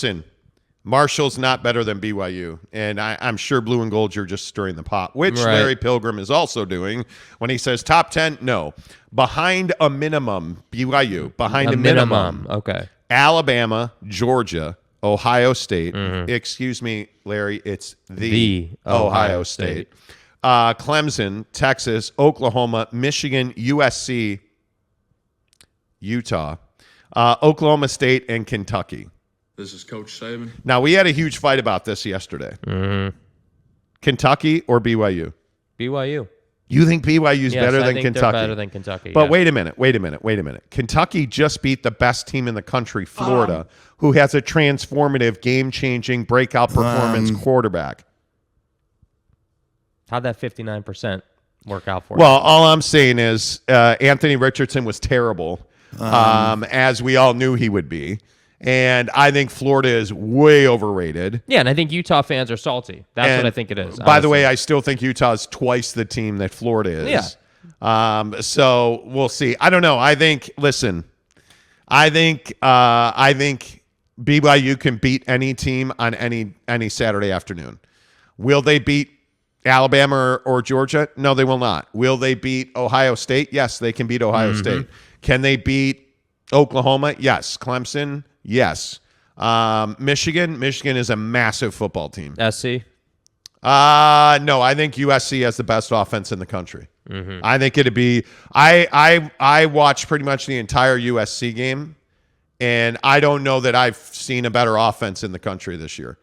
Listen, Marshall's not better than BYU, and I'm sure blue and gold, you're just stirring the pot, which Larry Pilgrim is also doing when he says top 10. No, behind a minimum, BYU, behind a minimum. Okay. Alabama, Georgia, Ohio State. Excuse me, Larry, it's the Ohio State. Clemson, Texas, Oklahoma, Michigan, USC, Utah, Oklahoma State, and Kentucky. This is Coach Saban. Now, we had a huge fight about this yesterday. Kentucky or BYU? BYU. You think BYU's better than I think Kentucky? they're better than Kentucky. But wait a minute. Kentucky just beat the best team in the country, Florida, who has a transformative, game-changing, breakout performance quarterback. How'd that 59% work out for you? Well, all I'm saying is Anthony Richardson was terrible, as we all knew he would be. And I think Florida is way overrated. Yeah, and I think Utah fans are salty. That's what I think it is. By the way, I still think Utah is twice the team that Florida is. Yeah. So we'll see. I don't know. I think BYU can beat any team on any Saturday afternoon. Will they beat Alabama or Georgia? No, they will not. Will they beat Ohio State? Yes, they can beat Ohio State. Can they beat Oklahoma? Yes. Clemson? Yes. Michigan is a massive football team. SC? No, I think USC has the best offense in the country. I think it'd be I watched pretty much the entire USC game, and I don't know that I've seen a better offense in the country this year.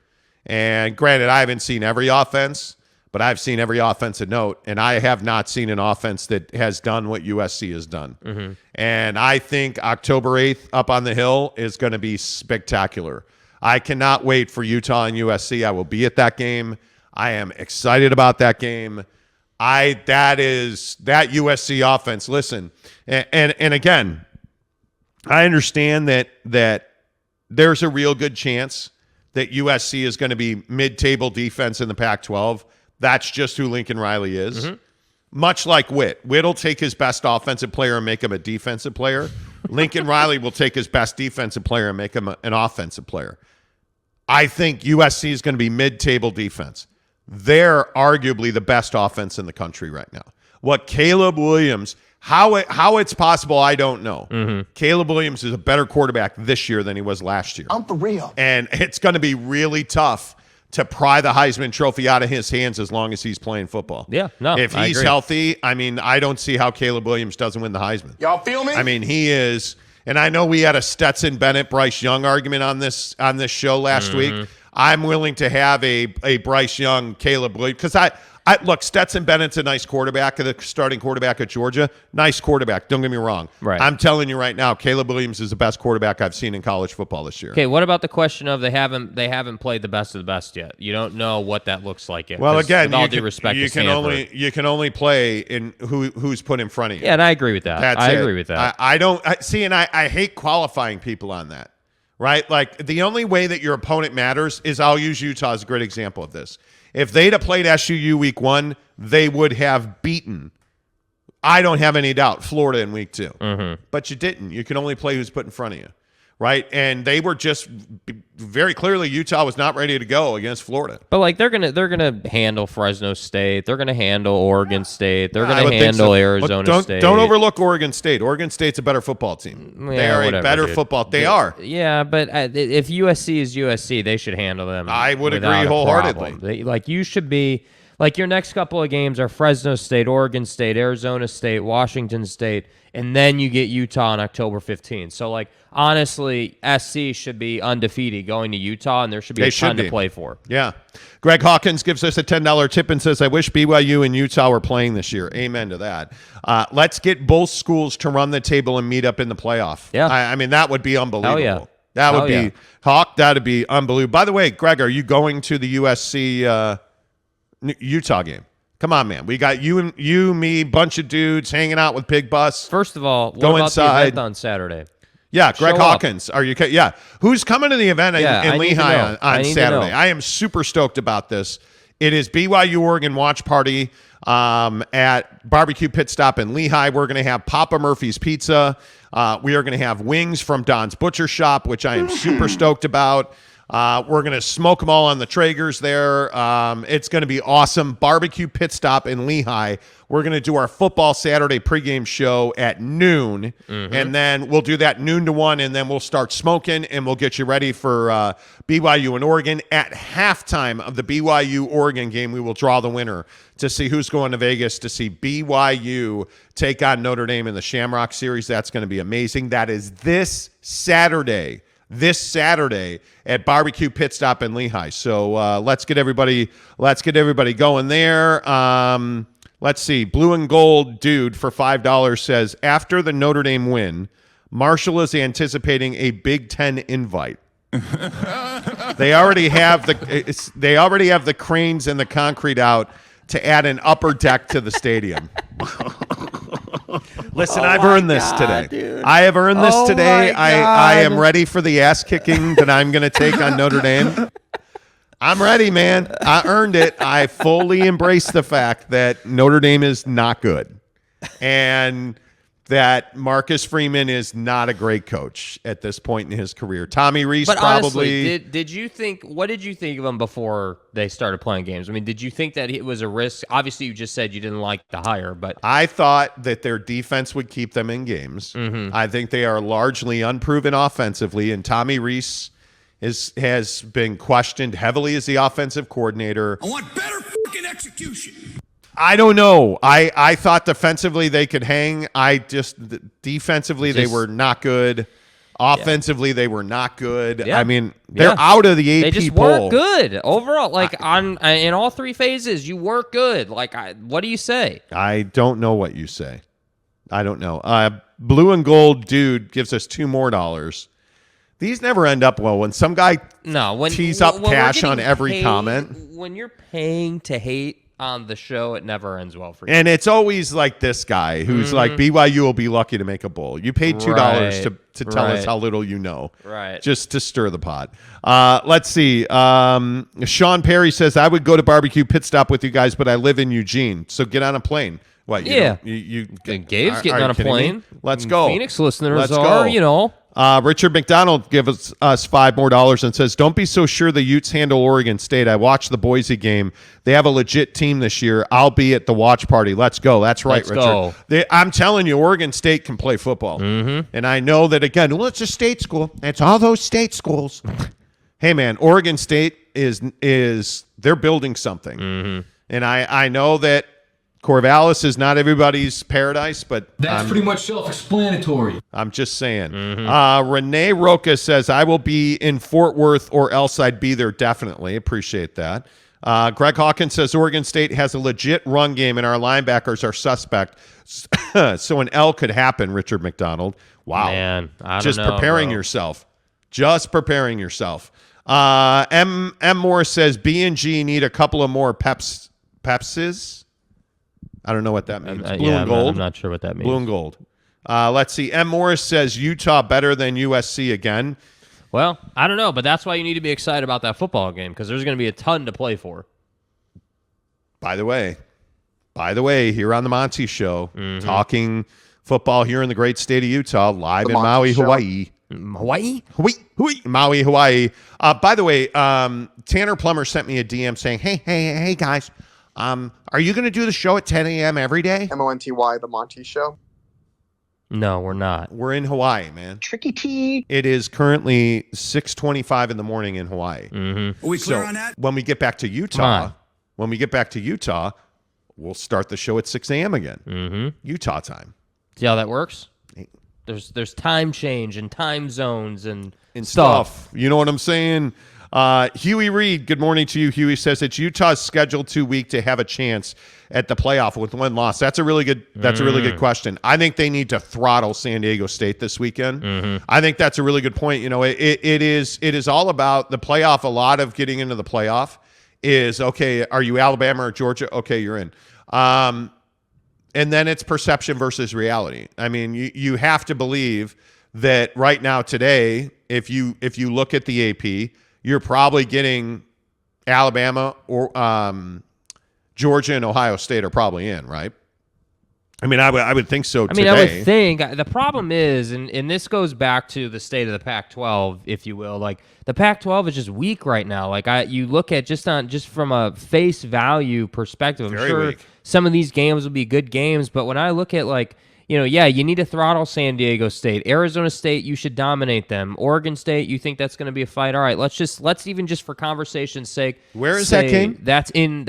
And granted, I haven't seen every offense, but I've seen every offensive note, and I have not seen an offense that has done what USC has done. And I think October 8th up on the Hill is going to be spectacular. I cannot wait for Utah and USC. I will be at that game. I am excited about that game. That USC offense. Listen, and again, I understand that there's a real good chance that USC is going to be mid-table defense in the Pac-12. That's just who Lincoln Riley is. Much like Witt. Witt will take his best offensive player and make him a defensive player. Lincoln Riley will take his best defensive player and make him an offensive player. I think USC is going to be mid-table defense. They're arguably the best offense in the country right now. What Caleb Williams, how it's possible, I don't know. Caleb Williams is a better quarterback this year than he was last year. I'm for real. And it's going to be really tough to pry the Heisman Trophy out of his hands as long as he's playing football. Yeah, no, if he's healthy, I mean, I don't see how Caleb Williams doesn't win the Heisman. Y'all feel me? I mean, he is, and I know we had a Stetson Bennett, Bryce Young argument on this show last week. I'm willing to have a Bryce Young, Caleb Williams, because I look, Stetson Bennett's a nice quarterback, the starting quarterback at Georgia. Nice quarterback, don't get me wrong. Right. I'm telling you right now, Caleb Williams is the best quarterback I've seen in college football this year. Okay, what about the question of they haven't played the best of the best yet? You don't know what that looks like yet. Well, again, with all due respect to Stanford, you can only play in who's put in front of you. Yeah, and I agree with that. I agree with that. I hate qualifying people on that. Right? Like, the only way that your opponent matters is, I'll use Utah as a great example of this. If they'd have played SUU week 1, they would have beaten, I don't have any doubt, Florida in week 2. But you didn't. You can only play who's put in front of you. Right? And they were just very clearly, Utah was not ready to go against Florida. But like they're gonna handle Fresno State. They're gonna handle Oregon State. They're gonna handle Arizona State. Don't overlook Oregon State. Oregon State's a better football team. Yeah, they are whatever, a better football. They are. Yeah, but if USC is USC, they should handle them. I would agree wholeheartedly. You should be. Like, your next couple of games are Fresno State, Oregon State, Arizona State, Washington State, and then you get Utah on October 15th. So, like, honestly, SC should be undefeated going to Utah, and there should be a ton to play for. Yeah. Greg Hawkins gives us a $10 tip and says, I wish BYU and Utah were playing this year. Amen to that. Let's get both schools to run the table and meet up in the playoff. Yeah. I mean, that would be unbelievable. Hell yeah. That would be, Hawk, that would be unbelievable. By the way, Greg, are you going to the USC Utah game? Come on, man. We got you, me, bunch of dudes hanging out with Pig Bus. First of all, what go about inside. the event on Saturday? Yeah, Greg Hawkins. Are you? Yeah. Who's coming to the event in Lehigh on Saturday? I am super stoked about this. It is BYU Oregon watch party at Barbecue Pit Stop in Lehigh. We're going to have Papa Murphy's Pizza. We are going to have wings from Don's Butcher Shop, which I am super stoked about. We're going to smoke them all on the Traegers there. It's going to be awesome. Barbecue pit stop in Lehigh. We're going to do our football Saturday pregame show at noon, and then we'll do that noon to 1, and then we'll start smoking, and we'll get you ready for BYU and Oregon. At halftime of the BYU-Oregon game, we will draw the winner to see who's going to Vegas to see BYU take on Notre Dame in the Shamrock Series. That's going to be amazing. That is this Saturday at Barbecue Pit Stop in Lehigh. So let's get everybody going there. Let's see. Blue and Gold Dude for $5 says, after the Notre Dame win, Marshall is anticipating a Big Ten invite. They already have the cranes and the concrete out to add an upper deck to the stadium. Listen, I've earned this today. Dude. I have earned this today. I am ready for the ass kicking that I'm going to take on Notre Dame. I'm ready, man. I earned it. I fully embrace the fact that Notre Dame is not good and that Marcus Freeman is not a great coach at this point in his career. Tommy Rees probably. Honestly, what did you think of him before they started playing games? I mean, did you think that it was a risk? Obviously, you just said you didn't like the hire, but I thought that their defense would keep them in games. I think they are largely unproven offensively, and Tommy Rees has been questioned heavily as the offensive coordinator. I want better fucking execution. I don't know. I thought defensively they could hang. Defensively they were not good. Offensively they were not good. Yeah. I mean, they're out of the AP poll. They just weren't good overall. Like in all three phases, you work good. Like what do you say? I don't know what you say. I don't know. Blue and Gold Dude gives us $2 more. These never end up well when some guy tees up cash on every comment. When you're paying to hate on the show, it never ends well for you. And it's always like this guy who's like, BYU will be lucky to make a bowl. You paid $2 to tell us how little you know. Right. Just to stir the pot. Let's see. Sean Perry says, I would go to Barbecue Pit Stop with you guys, but I live in Eugene. So get on a plane. What? Gabe's getting on a plane. Let's go. Phoenix listeners are. Richard McDonald gives us $5 more and says, don't be so sure the Utes handle Oregon State. I watched the Boise game. They have a legit team this year. I'll be at the watch party. Let's go. That's right, Richard. I'm telling you, Oregon State can play football. And I know that, again, it's a state school. It's all those state schools. Hey, man, Oregon State they're building something. And I know that Corvallis is not everybody's paradise, but that's pretty much self-explanatory. I'm just saying. Renee Roca says, I will be in Fort Worth or else I'd be there definitely. Appreciate that. Greg Hawkins says, Oregon State has a legit run game and our linebackers are suspect. So an L could happen, Richard McDonald. Wow. Man, I don't know, preparing bro. yourself. Just preparing yourself. M. Morris says, B&G need a couple of more Pepsis. I don't know what that means. Blue and gold. I'm not sure what that means. Blue and gold. Let's see. M. Morris says Utah better than USC again. Well, I don't know, but that's why you need to be excited about that football game because there's going to be a ton to play for. By the way, here on the Monty Show, talking football here in the great state of Utah, live in Maui, Hawaii. Maui, Hawaii. By the way, Tanner Plummer sent me a DM saying, hey, guys. Are you going to do the show at 10 a.m. every day? Monty, the Monty Show? No, we're not. We're in Hawaii, man. Tricky T. It is currently 6:25 in the morning in Hawaii. Are we clear on that? When we get back to Utah, we'll start the show at 6 a.m. again. Utah time. See how that works? There's time change and time zones and stuff. You know what I'm saying? Huey Reed, good morning to you. Huey says it's Utah's schedule too weak to have a chance at the playoff with one loss. That's a really good question. I think they need to throttle San Diego State this weekend. I think that's a really good point. You know, it is all about the playoff. A lot of getting into the playoff is, okay, are you Alabama or Georgia? Okay, you're in. And then it's perception versus reality. I mean, you have to believe that right now today, if you look at the AP, you're probably getting Alabama or Georgia and Ohio State are probably in, right? I mean, I would think so today. I mean, I would think the problem is, and this goes back to the state of the Pac-12, if you will. Like the Pac-12 is just weak right now. Like you look at just from a face value perspective. I'm Very sure weak. some of these games will be good games, but when I look at you need to throttle San Diego State. Arizona State, you should dominate them. Oregon State, you think that's going to be a fight. All right, let's even just for conversation's sake. Where is that game? That's in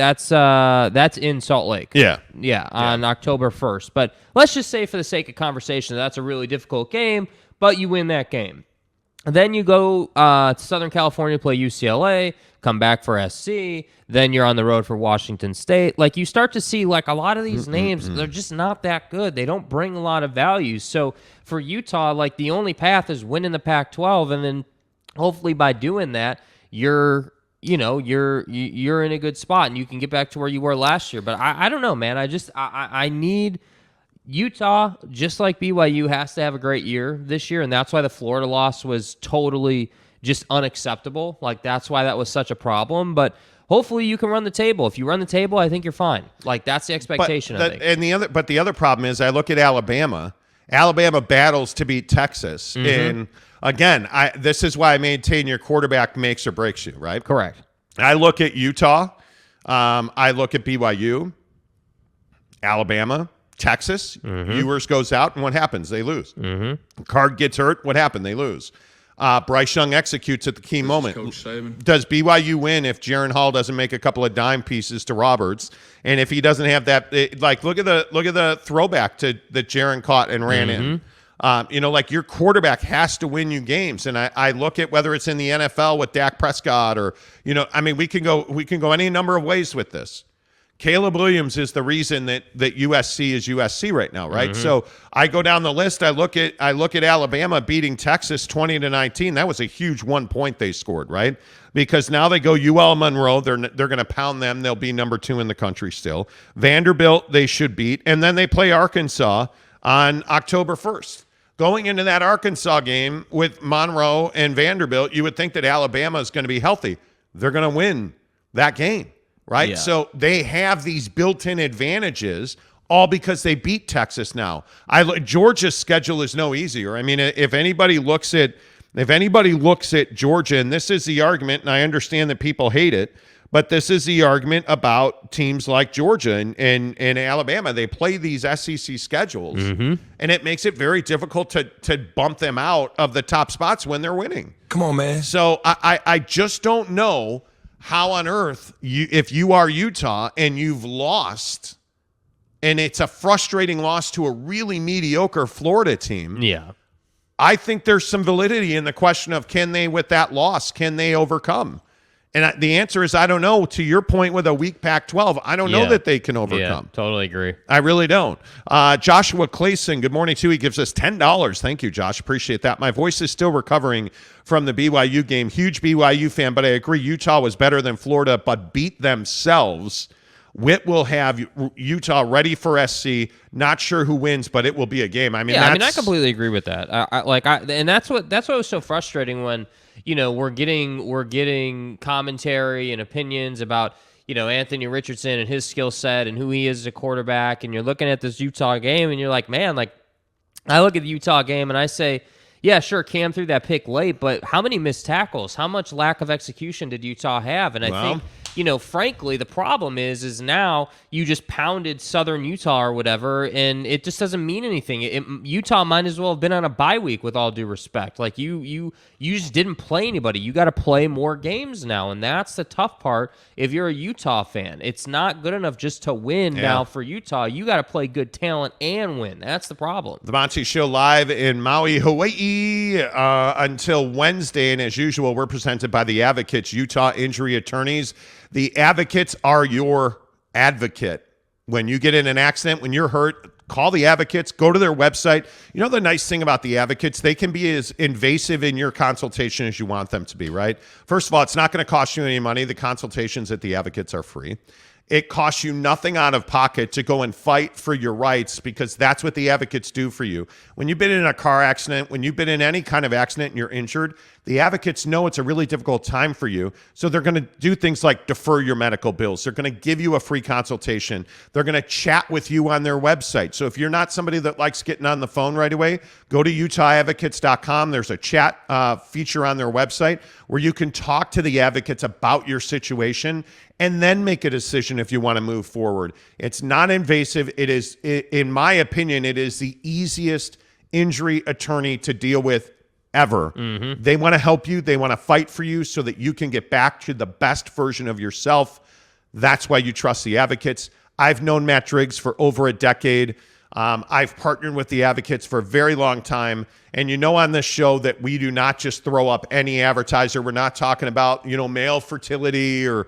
Salt Lake. Yeah. On October 1st. But let's just say for the sake of conversation, that's a really difficult game, but you win that game. And then you go to Southern California, play UCLA, come back for SC, then you're on the road for Washington State. Like, you start to see, like, a lot of these names, they're just not that good. They don't bring a lot of value. So for Utah, like, the only path is winning the Pac-12, and then hopefully by doing that, you're in a good spot, and you can get back to where you were last year. But I don't know, man. I need Utah, just like BYU, has to have a great year this year, and that's why the Florida loss was totally just unacceptable. Like, that's why that was such a problem. But hopefully you can run the table. If you run the table, I think you're fine. Like, that's the expectation, I think. And the other problem is I look at Alabama. Alabama battles to beat Texas. And again, this is why I maintain your quarterback makes or breaks you, right? Correct. I look at Utah. I look at BYU, Alabama, Texas. Ewers goes out, and what happens? They lose. Card gets hurt. What happened? They lose. Bryce Young executes at the key moment. Does BYU win if Jaron Hall doesn't make a couple of dime pieces to Roberts, and if he doesn't have that? Look at the throwback that Jaron caught and ran in. Your quarterback has to win you games, and I look at whether it's in the NFL with Dak Prescott or we can go any number of ways with this. Caleb Williams is the reason that USC is USC right now, right? So I go down the list. I look at Alabama beating Texas 20-19. That was a huge 1 point they scored, right? Because now they go UL Monroe. They're going to pound them. They'll be number 2 in the country still. Vanderbilt they should beat, and then they play Arkansas on October 1st. Going into that Arkansas game with Monroe and Vanderbilt, you would think that Alabama is going to be healthy. They're going to win that game. Right? Yeah. So they have these built-in advantages all because they beat Texas now. Georgia's schedule is no easier. I mean, if anybody looks at Georgia, and this is the argument, and I understand that people hate it, but this is the argument about teams like Georgia and Alabama. They play these SEC schedules, and it makes it very difficult to bump them out of the top spots when they're winning. Come on, man. So I just don't know how on earth, if you are Utah and you've lost, and it's a frustrating loss to a really mediocre Florida team. Yeah. I think there's some validity in the question of can they overcome? And the answer is I don't know. To your point with a weak Pac-12, I don't know that they can overcome. Yeah, totally agree. I really don't. Joshua Clayson, good morning too. He gives us $10. Thank you, Josh. Appreciate that. My voice is still recovering from the BYU game. Huge BYU fan, but I agree Utah was better than Florida, but beat themselves. Witt will have Utah ready for SC. Not sure who wins, but it will be a game. I completely agree with that. And that's what was so frustrating when we're getting commentary and opinions about Anthony Richardson and his skill set and who he is as a quarterback, and you're looking at this Utah game and you're like, man, like I look at the Utah game and I say, yeah, sure, Cam threw that pick late, but how many missed tackles? How much lack of execution did Utah have? And I think frankly, the problem is now you just pounded Southern Utah or whatever, and it just doesn't mean anything. Utah might as well have been on a bye week, with all due respect. Like you just didn't play anybody. You got to play more games now, and that's the tough part. If you're a Utah fan, it's not good enough just to win now for Utah. You got to play good talent and win. That's the problem. The Monty Show live in Maui, Hawaii until Wednesday, and as usual, we're presented by the Advocates, Utah Injury Attorneys. The Advocates are your advocate. When you get in an accident, when you're hurt, call the Advocates, go to their website. You know the nice thing about the Advocates, they can be as invasive in your consultation as you want them to be, right? First of all, it's not going to cost you any money. The consultations at the Advocates are free. It costs you nothing out of pocket to go and fight for your rights, because that's what the Advocates do for you. When you've been in a car accident, when you've been in any kind of accident and you're injured, The advocates know it's a really difficult time for you, so they're going to do things like defer your medical bills. They're going to give you a free consultation. They're going to chat with you on their website. So if you're not somebody that likes getting on the phone right away, go to UtahAdvocates.com. There's a chat feature on their website where you can talk to the advocates about your situation and then make a decision if you want to move forward. It's not invasive. It is, in my opinion, it is the easiest injury attorney to deal with ever. They want to help you. They want to fight for you so that you can get back to the best version of yourself. That's why you trust the advocates. I've known Matt Driggs for over a decade. I've partnered with the advocates for a very long time. And you know on this show that we do not just throw up any advertiser. We're not talking about, male fertility or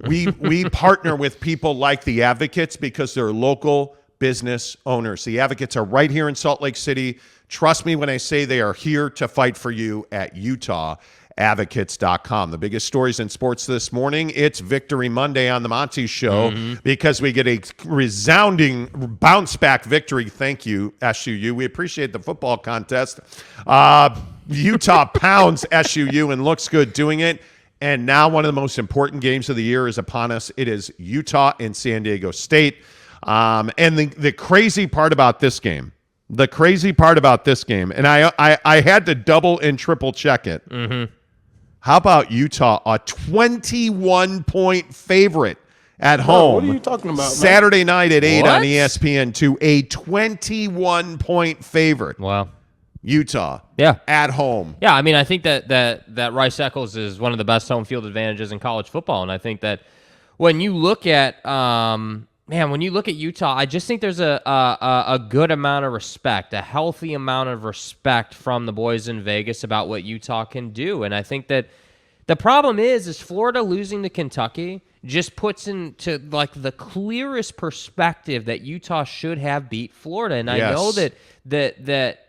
we partner with people like the advocates because they're local business owners. The advocates are right here in Salt Lake City. Trust me when I say they are here to fight for you at UtahAdvocates.com. The biggest stories in sports this morning, it's Victory Monday on the Monty Show because we get a resounding bounce-back victory. Thank you, SUU. We appreciate the football contest. Utah pounds SUU and looks good doing it. And now one of the most important games of the year is upon us. It is Utah and San Diego State. And the crazy part about this game, and I had to double and triple check it. How about Utah, a 21-point favorite at home? What are you talking about, man? Saturday night at 8 on ESPN2, a 21-point favorite. Wow. Utah. Yeah. At home. Yeah, I mean, I think that Rice Eccles is one of the best home field advantages in college football, and I think that when you look at when you look at Utah, I just think there's a good amount of respect, a healthy amount of respect from the boys in Vegas about what Utah can do. And I think that the problem is Florida losing to Kentucky just puts into like the clearest perspective that Utah should have beat Florida. And I know that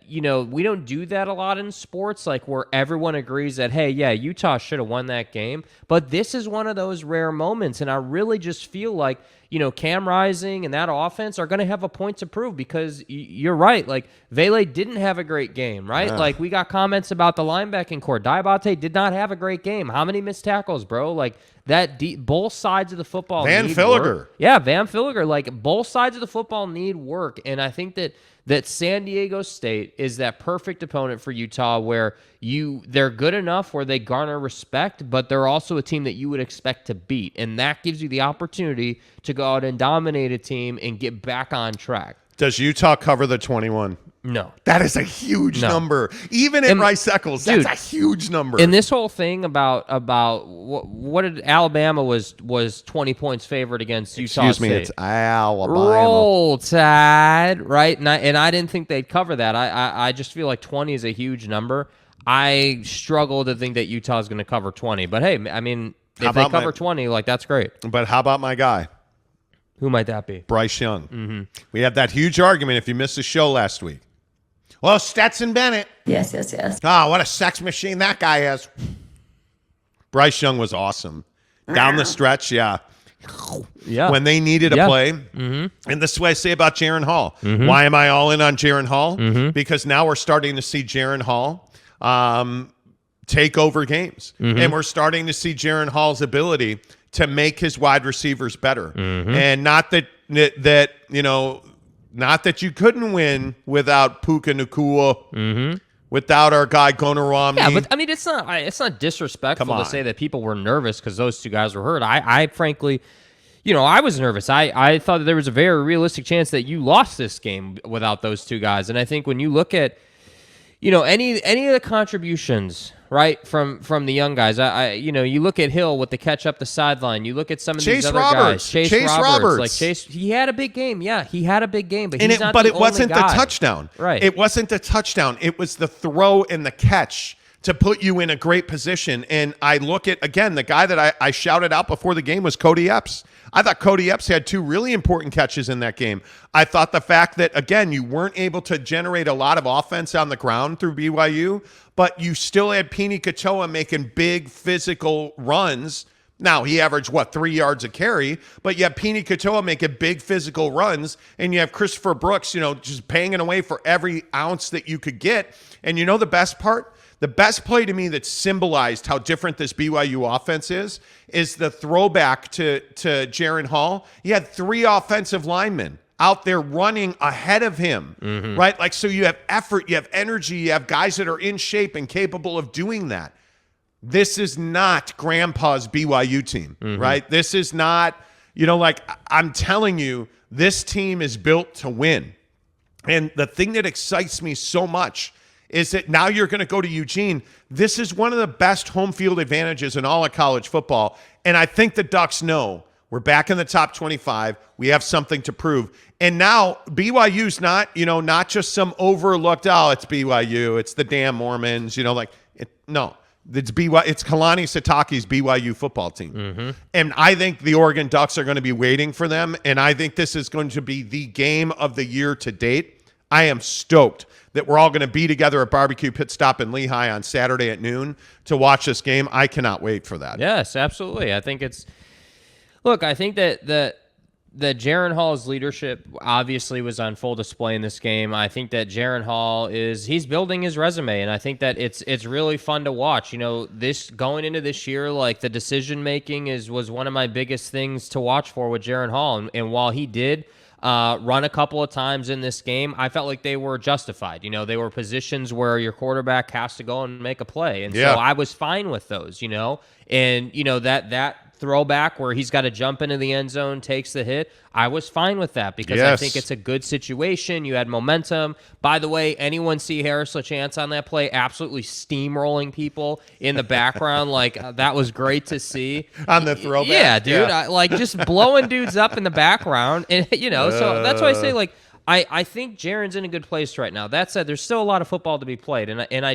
we don't do that a lot in sports, like where everyone agrees that, hey, yeah, Utah should have won that game. But this is one of those rare moments. And I really just feel like, Cam Rising and that offense are going to have a point to prove because you're right. Like, Vele didn't have a great game, right? Yeah. Like, we got comments about the linebacking core. Diabate did not have a great game. How many missed tackles, bro? Like, both sides of the football Van need Filliger. work. Yeah, Van Filliger. Like, both sides of the football need work. And I think that San Diego State is that perfect opponent for Utah where they're good enough where they garner respect, but they're also a team that you would expect to beat. And that gives you the opportunity to go out and dominate a team and get back on track. Does Utah cover the 21? No. That is a huge number. Even in Rice Eccles, that's a huge number. And this whole thing about what did Alabama was 20 points favored against Utah Excuse me, State. it's Alabama. Roll Tide, right? And I didn't think they'd cover that. I just feel like 20 is a huge number. I struggle to think that Utah is going to cover 20. But hey, I mean, if they cover 20, like that's great. But how about my guy? Who might that be? Bryce Young. We had that huge argument if you missed the show last week. Well, Stetson Bennett. Yes. Oh, what a sex machine that guy is. Bryce Young was awesome. Down the stretch, yeah. When they needed a play. And this is what I say about Jaren Hall. Why am I all in on Jaren Hall? Because now we're starting to see Jaren Hall take over games. And we're starting to see Jaren Hall's ability to make his wide receivers better. And not that you couldn't win without Puka Nacua, without our guy Gunnar Romney. Yeah, but I mean, it's not disrespectful to say that people were nervous because those two guys were hurt. I frankly, I was nervous. I thought that there was a very realistic chance that you lost this game without those two guys. And I think when you look at, any of the contributions, right, from the young guys, you look at Hill with the catch up the sideline. You look at some of these other guys. Chase Roberts. Like Chase, he had a big game. Yeah, he had a big game, but he's not the only guy. But it wasn't the touchdown. Right. It wasn't the touchdown. It was the throw and the catch to put you in a great position. And I look at, again, the guy that I shouted out before the game was Cody Epps. I thought Cody Epps had two really important catches in that game. I thought the fact that, again, you weren't able to generate a lot of offense on the ground through BYU, but you still had Pini Katoa making big physical runs. Now, he averaged, 3 yards a carry, but you have Pini Katoa making big physical runs, and you have Christopher Brooks, just banging away for every ounce that you could get. And the best part? The best play to me that symbolized how different this BYU offense is the throwback to Jaron Hall. He had 3 offensive linemen out there running ahead of him, right? Like, so you have effort, you have energy, you have guys that are in shape and capable of doing that. This is not Grandpa's BYU team, right? This is not, like, I'm telling you, this team is built to win. And the thing that excites me so much is that now you're going to go to Eugene. This is one of the best home field advantages in all of college football. And I think the Ducks know we're back in the top 25. We have something to prove. And now BYU's not, not just some overlooked, it's BYU, it's the damn Mormons, no. It's Kalani Sitake's BYU football team. And I think the Oregon Ducks are going to be waiting for them. And I think this is going to be the game of the year to date. I am stoked that we're all going to be together at Barbecue Pit Stop in Lehigh on Saturday at noon to watch this game. I cannot wait for that. Yes, absolutely. I think I think that Jaron Hall's leadership obviously was on full display in this game. I think that Jaron Hall he's building his resume, and I think that it's really fun to watch. This going into this year, like, the decision making was one of my biggest things to watch for with Jaron Hall. And while he did run a couple of times in this game, I felt like they were justified. They were positions where your quarterback has to go and make a play. And so I was fine with those, and that throwback where he's got to jump into the end zone, takes the hit. I was fine with that because I think it's a good situation. You had momentum. By the way, anyone see Harris LaChance on that play? Absolutely steamrolling people in the background. That was great to see. On the throwback? Yeah, dude. Just blowing dudes up in the background. And, so that's why I say, I think Jaron's in a good place right now. That said, there's still a lot of football to be played. And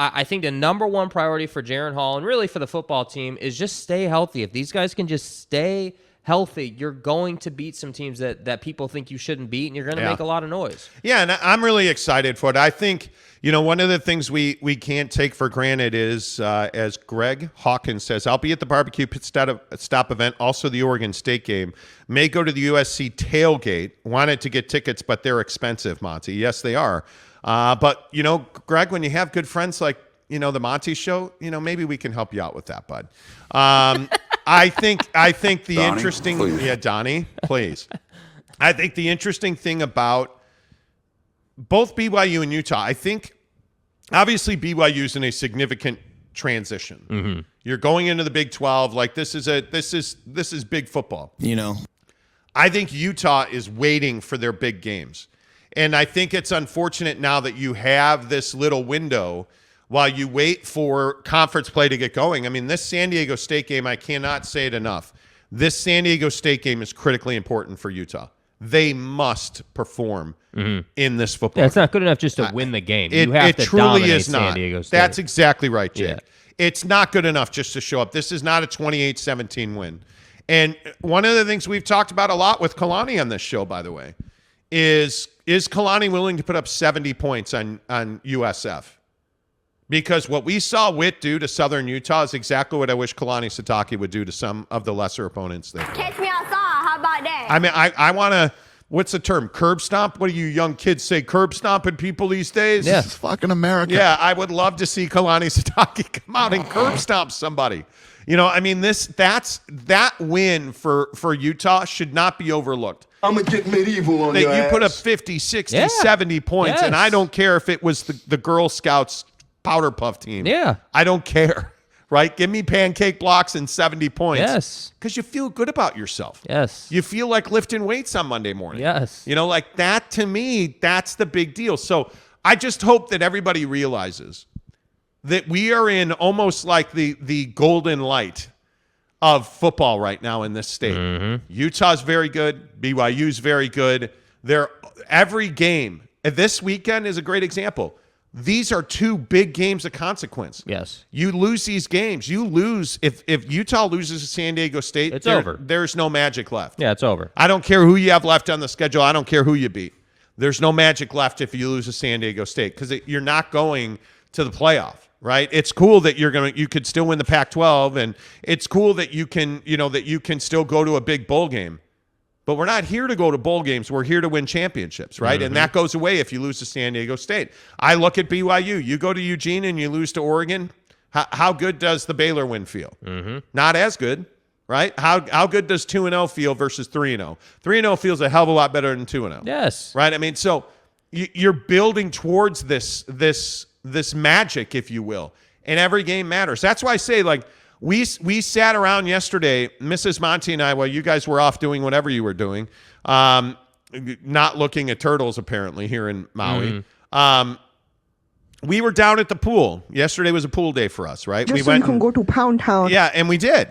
I think the number one priority for Jaron Hall and really for the football team is just stay healthy. If these guys can just stay healthy, you're going to beat some teams that people think you shouldn't beat, and you're going to make a lot of noise. Yeah, and I'm really excited for it. I think, one of the things we can't take for granted is, as Greg Hawkins says, I'll be at the Barbecue Pit Stop event, also the Oregon State game. May go to the USC tailgate. Wanted to get tickets, but they're expensive, Monty. Yes, they are. But, Greg, when you have good friends like, the Monty Show, maybe we can help you out with that, bud. I think the Donnie, interesting, please. Yeah, Donnie, please. I think the interesting thing about both BYU and Utah, I think obviously BYU's in a significant transition. You're going into the Big 12. Like, this is big football. I think Utah is waiting for their big games. And I think it's unfortunate now that you have this little window while you wait for conference play to get going. I mean, this San Diego State game, I cannot say it enough. This San Diego State game is critically important for Utah. They must perform in this football game. It's not good enough just to win the game. You have to dominate San Diego State. That's exactly right, Jake. Yeah. It's not good enough just to show up. This is not a 28-17 win. And one of the things we've talked about a lot with Kalani on this show, by the way, is Kalani willing to put up 70 points on USF? Because what we saw Witt do to Southern Utah is exactly what I wish Kalani Sitake would do to some of the lesser opponents there. Catch me outside. How about that? I mean, I want to, what's the term? Curb stomp? What do you young kids say? Curb stomping people these days? Yeah. It's fucking America. Yeah, I would love to see Kalani Sitake come out and curb stomp somebody. That win for Utah should not be overlooked. I'm going to get medieval on That your you ass. put up 50, 60, 70 points, and I don't care if it was the Girl Scouts powder puff team. Yeah. I don't care, right? Give me pancake blocks and 70 points. Yes. Because you feel good about yourself. Yes. You feel like lifting weights on Monday morning. Yes. Like that, to me, that's the big deal. So I just hope that everybody realizes that we are in almost like the golden light of football right now in this state. Utah's very good. BYU's very good. Every game. This weekend is a great example. These are two big games of consequence. Yes. You lose these games. You lose. If Utah loses to San Diego State, it's over. There's no magic left. Yeah, it's over. I don't care who you have left on the schedule. I don't care who you beat. There's no magic left if you lose to San Diego State because you're not going to the playoff. Right? It's cool that you could still win the Pac-12, and it's cool that you can still go to a big bowl game. But we're not here to go to bowl games. We're here to win championships, right? And that goes away if you lose to San Diego State. I look at BYU. You go to Eugene and you lose to Oregon. How good does the Baylor win feel? Not as good, right? How good does 2-0 feel versus 3-0? 3-0 feels a hell of a lot better than 2-0. Yes. Right? I mean, so you're building towards this magic, if you will, and every game matters. That's why I say, like, we sat around yesterday, Mrs. Monty and I, while you guys were off doing whatever you were doing, not looking at turtles apparently here in Maui. We were down at the pool. Yesterday was a pool day for us, right? Just so you can go to Pound Town. Yeah, and we did.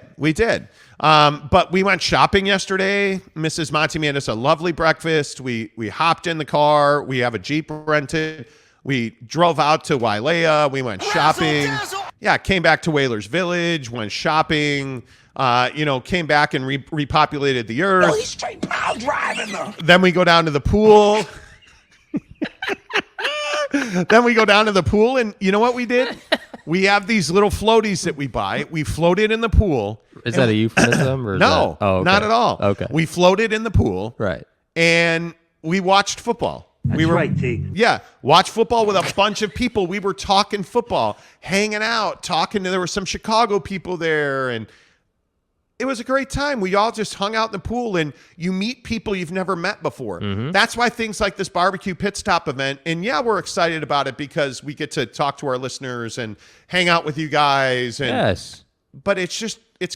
But we went shopping yesterday. Mrs. Monty made us a lovely breakfast. We hopped in the car. We have a Jeep rented. We drove out to Wailea. We went shopping. Yeah, came back to Whalers Village, went shopping, came back and repopulated the earth. Oh, he's straight pile driving though. Then we go down to the pool. And you know what we did? We have these little floaties that we buy. We floated in the pool. Is that a euphemism? Or No, okay. not at all. Okay. We floated in the pool. Right. And we watched football. That's right, T. Yeah, watch football with a bunch of people. We were talking football, hanging out, talking. There were some Chicago people there, and it was a great time. We all just hung out in the pool, and you meet people you've never met before. That's why things like this barbecue pit stop event, and yeah, we're excited about it because we get to talk to our listeners and hang out with you guys. And, Yes. But it's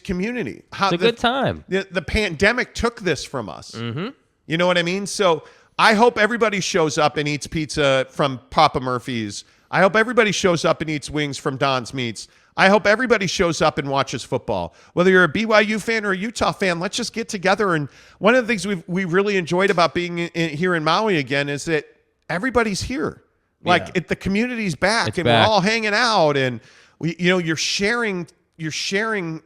community. It's a good time. The pandemic took this from us. You know what I mean? So I hope everybody shows up and eats pizza from Papa Murphy's. I hope everybody shows up and eats wings from Don's Meats. I hope everybody shows up and watches football. Whether you're a BYU fan or a Utah fan, let's just get together. And one of the things we really enjoyed about being here in Maui again is that everybody's here. Like the community's back, It's and back. we're all hanging out, and you're sharing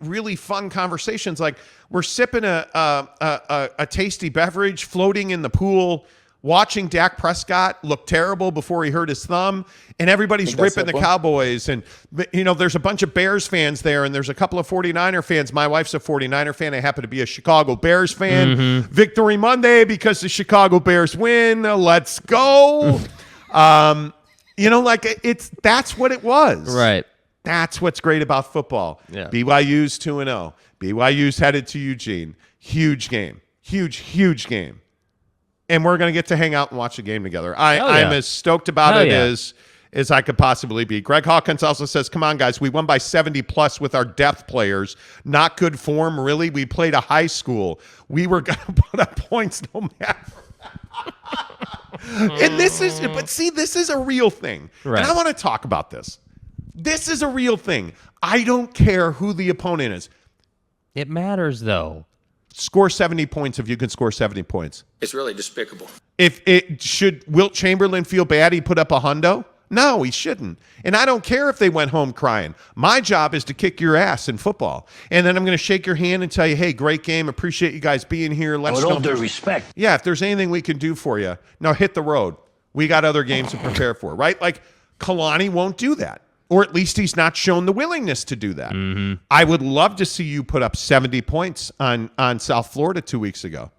really fun conversations. Like we're sipping a tasty beverage, floating in the pool, watching Dak Prescott look terrible before he hurt his thumb, and everybody's ripping the Cowboys. And, there's a bunch of Bears fans there, and there's a couple of 49er fans. My wife's a 49er fan. I happen to be a Chicago Bears fan. Victory Monday because the Chicago Bears win. Let's go. That's what it was. Right. That's what's great about football. Yeah. BYU's 2-0. BYU's headed to Eugene. Huge game. Huge game. And we're going to get to hang out and watch the game together. I'm as stoked about it as I could possibly be. Greg Hawkins also says, come on, guys. We won by 70+ with our depth players. Not good form, really. We played a high school. We were going to put up points no matter. And this is a real thing. Right. And I want to talk about this. This is a real thing. I don't care who the opponent is. It matters, though. Score 70 points if you can score 70 points. It's really despicable. Should Wilt Chamberlain feel bad he put up a hundo? No, he shouldn't. And I don't care if they went home crying. My job is to kick your ass in football. And then I'm going to shake your hand and tell you, hey, great game. Appreciate you guys being here. Let's With all due respect. Yeah, if there's anything we can do for you, now hit the road. We got other games to prepare for, right? Like Kalani won't do that. Or at least he's not shown the willingness to do that. I would love to see you put up 70 points on South Florida 2 weeks ago.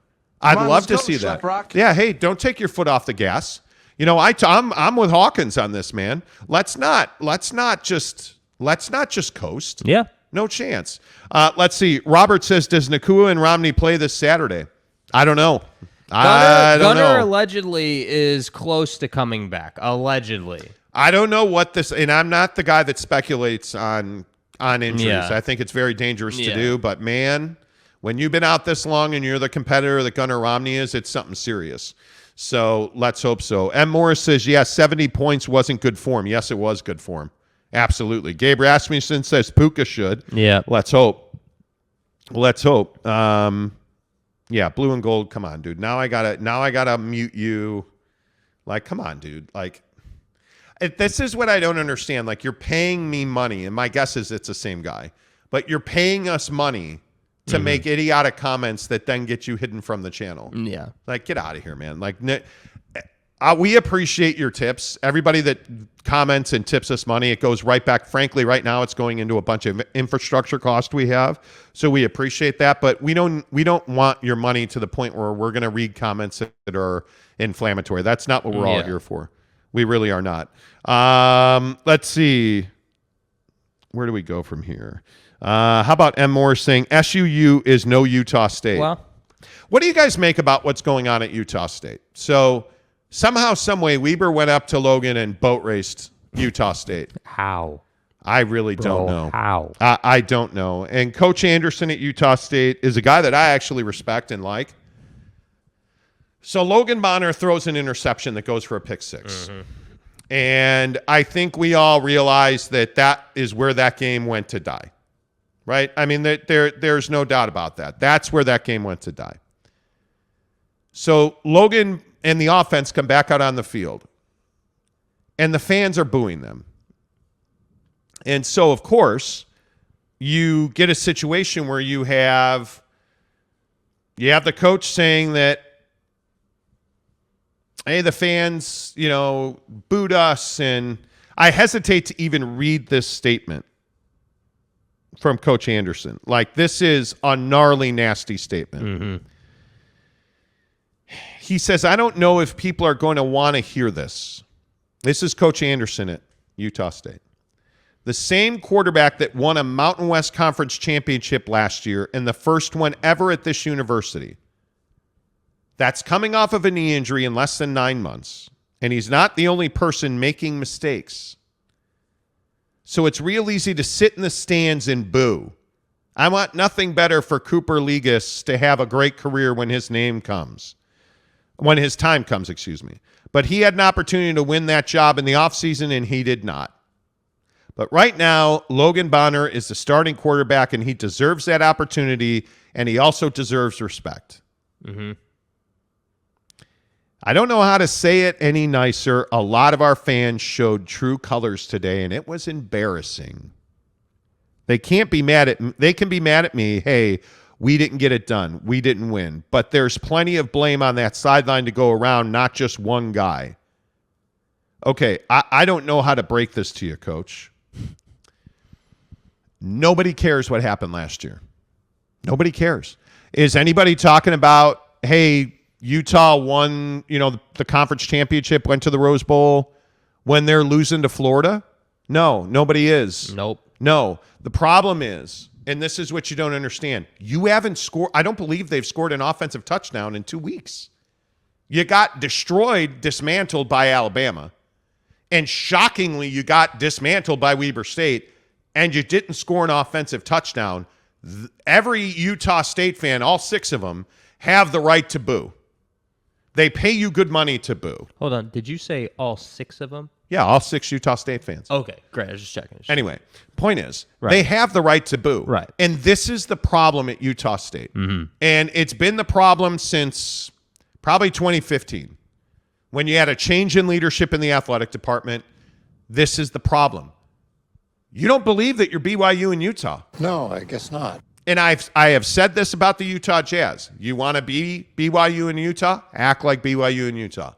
I'd love to see that. Yeah, hey, don't take your foot off the gas. I'm with Hawkins on this, man. Let's not just coast. Yeah. No chance. Let's see. Robert says, does Nakua and Romney play this Saturday? I don't know. Gunner allegedly is close to coming back. Allegedly. I don't know what this, and I'm not the guy that speculates on injuries. Yeah. I think it's very dangerous to do, but man, when you've been out this long and you're the competitor that Gunnar Romney is, it's something serious. So let's hope so. M. Morris says, 70 points wasn't good form. Yes, it was good form. Absolutely. Gabe Rasmussen says Puka should. Yeah. Let's hope. Blue and gold. Come on, dude. Now I gotta mute you. Like, come on, dude. Like, this is what I don't understand. Like, you're paying me money, and my guess is it's the same guy, but you're paying us money to make idiotic comments that then get you hidden from the channel. Yeah. Like, get out of here, man. Like, We appreciate your tips. Everybody that comments and tips us money, it goes right back. Frankly, right now it's going into a bunch of infrastructure cost we have. So we appreciate that, but we don't want your money to the point where we're going to read comments that are inflammatory. That's not what we're all here for. We really are not. Let's see. Where do we go from here? How about M. Moore saying SUU is no Utah State? Well, what do you guys make about what's going on at Utah State? So somehow, some way, Weber went up to Logan and boat raced Utah State. how? I really don't know. How? I don't know. And Coach Anderson at Utah State is a guy that I actually respect and like. So Logan Bonner throws an interception that goes for a pick six. Mm-hmm. And I think we all realize that is where that game went to die. Right? I mean, there's no doubt about that. That's where that game went to die. So Logan and the offense come back out on the field. And the fans are booing them. And so, of course, you get a situation where you have the coach saying that, hey, the fans, booed us. And I hesitate to even read this statement from Coach Anderson. Like, this is a gnarly, nasty statement. Mm-hmm. He says, I don't know if people are going to want to hear this. This is Coach Anderson at Utah State. The same quarterback that won a Mountain West Conference championship last year and the first one ever at this university. That's coming off of a knee injury in less than 9 months. And he's not the only person making mistakes. So it's real easy to sit in the stands and boo. I want nothing better for Cooper Legas to have a great career when his time comes, excuse me. But he had an opportunity to win that job in the offseason, and he did not. But right now, Logan Bonner is the starting quarterback, and he deserves that opportunity, and he also deserves respect. Mm-hmm. I don't know how to say it any nicer. A lot of our fans showed true colors today, and it was embarrassing. They can be mad at me, hey, we didn't get it done. We didn't win. But there's plenty of blame on that sideline to go around, not just one guy. Okay, I don't know how to break this to you, Coach. Nobody cares what happened last year. Nobody cares. Is anybody talking about, hey, Utah won, the conference championship, went to the Rose Bowl when they're losing to Florida? No, nobody is. Nope. No. The problem is, and this is what you don't understand, you haven't scored. I don't believe they've scored an offensive touchdown in 2 weeks. You got dismantled by Alabama. And shockingly, you got dismantled by Weber State, and you didn't score an offensive touchdown. Every Utah State fan, all 6 of them, have the right to boo. They pay you good money to boo. Hold on. Did you say all 6 of them? Yeah, all 6 Utah State fans. Okay, great. I was just checking. Anyway, point is, They have the right to boo. Right. And this is the problem at Utah State. Mm-hmm. And it's been the problem since probably 2015. When you had a change in leadership in the athletic department, this is the problem. You don't believe that you're BYU in Utah. No, I guess not. And I have said this about the Utah Jazz. You want to be BYU in Utah? Act like BYU in Utah.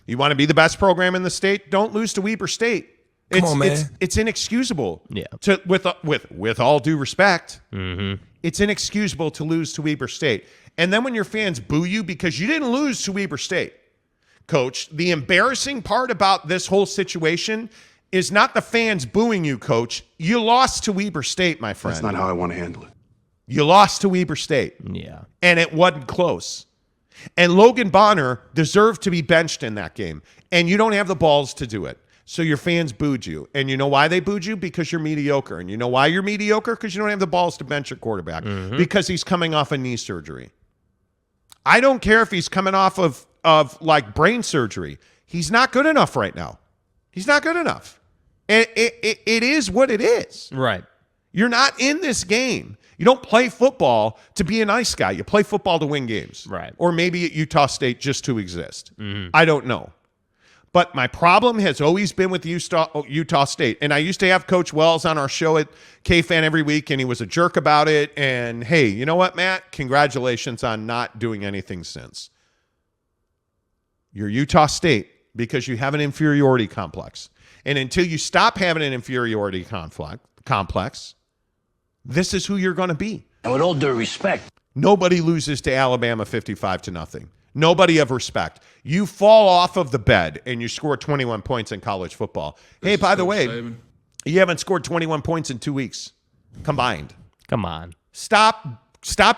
You want to be the best program in the state? Don't lose to Weber State. Come on, man. It's inexcusable. Yeah. With all due respect, mm-hmm. It's inexcusable to lose to Weber State. And then when your fans boo you because you didn't lose to Weber State, Coach, the embarrassing part about this whole situation is not the fans booing you, Coach. You lost to Weber State, my friend. That's not how I want to handle it. You lost to Weber State. Yeah. And it wasn't close. And Logan Bonner deserved to be benched in that game. And you don't have the balls to do it. So your fans booed you. And you know why they booed you? Because you're mediocre. And you know why you're mediocre? Because you don't have the balls to bench your quarterback. Mm-hmm. Because he's coming off a knee surgery. I don't care if he's coming off of like brain surgery. He's not good enough right now. He's not good enough. It is what it is. Right. You're not in this game. You don't play football to be a nice guy. You play football to win games. Right. Or maybe at Utah State just to exist. Mm-hmm. I don't know. But my problem has always been with Utah State. And I used to have Coach Wells on our show at K-Fan every week, and he was a jerk about it. And, hey, you know what, Matt? Congratulations on not doing anything since. You're Utah State because you have an inferiority complex. And until you stop having an inferiority complex, this is who you're going to be. And with all due respect, Nobody loses to Alabama 55-0. Nobody of respect. You fall off of the bed and you score 21 points in college football. Hey, by the way, you haven't scored 21 points in 2 weeks combined. Come on. Stop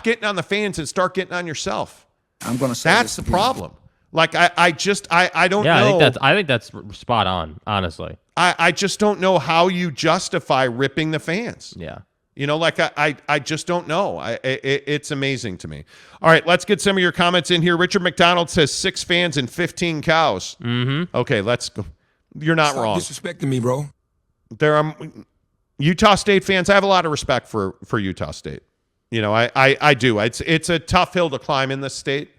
getting on the fans and start getting on yourself. I'm going to say That's the problem. Like I don't know. I think that's spot on, honestly. I just don't know how you justify ripping the fans. Yeah. You know, like I just don't know. It's amazing to me. All right, let's get some of your comments in here. Richard McDonald says 6 fans and 15 cows. Mm-hmm. Okay, let's go. You're not Stop wrong. disrespecting me, bro. There are Utah State fans. I have a lot of respect for Utah State. You know, I do. It's a tough hill to climb in this state.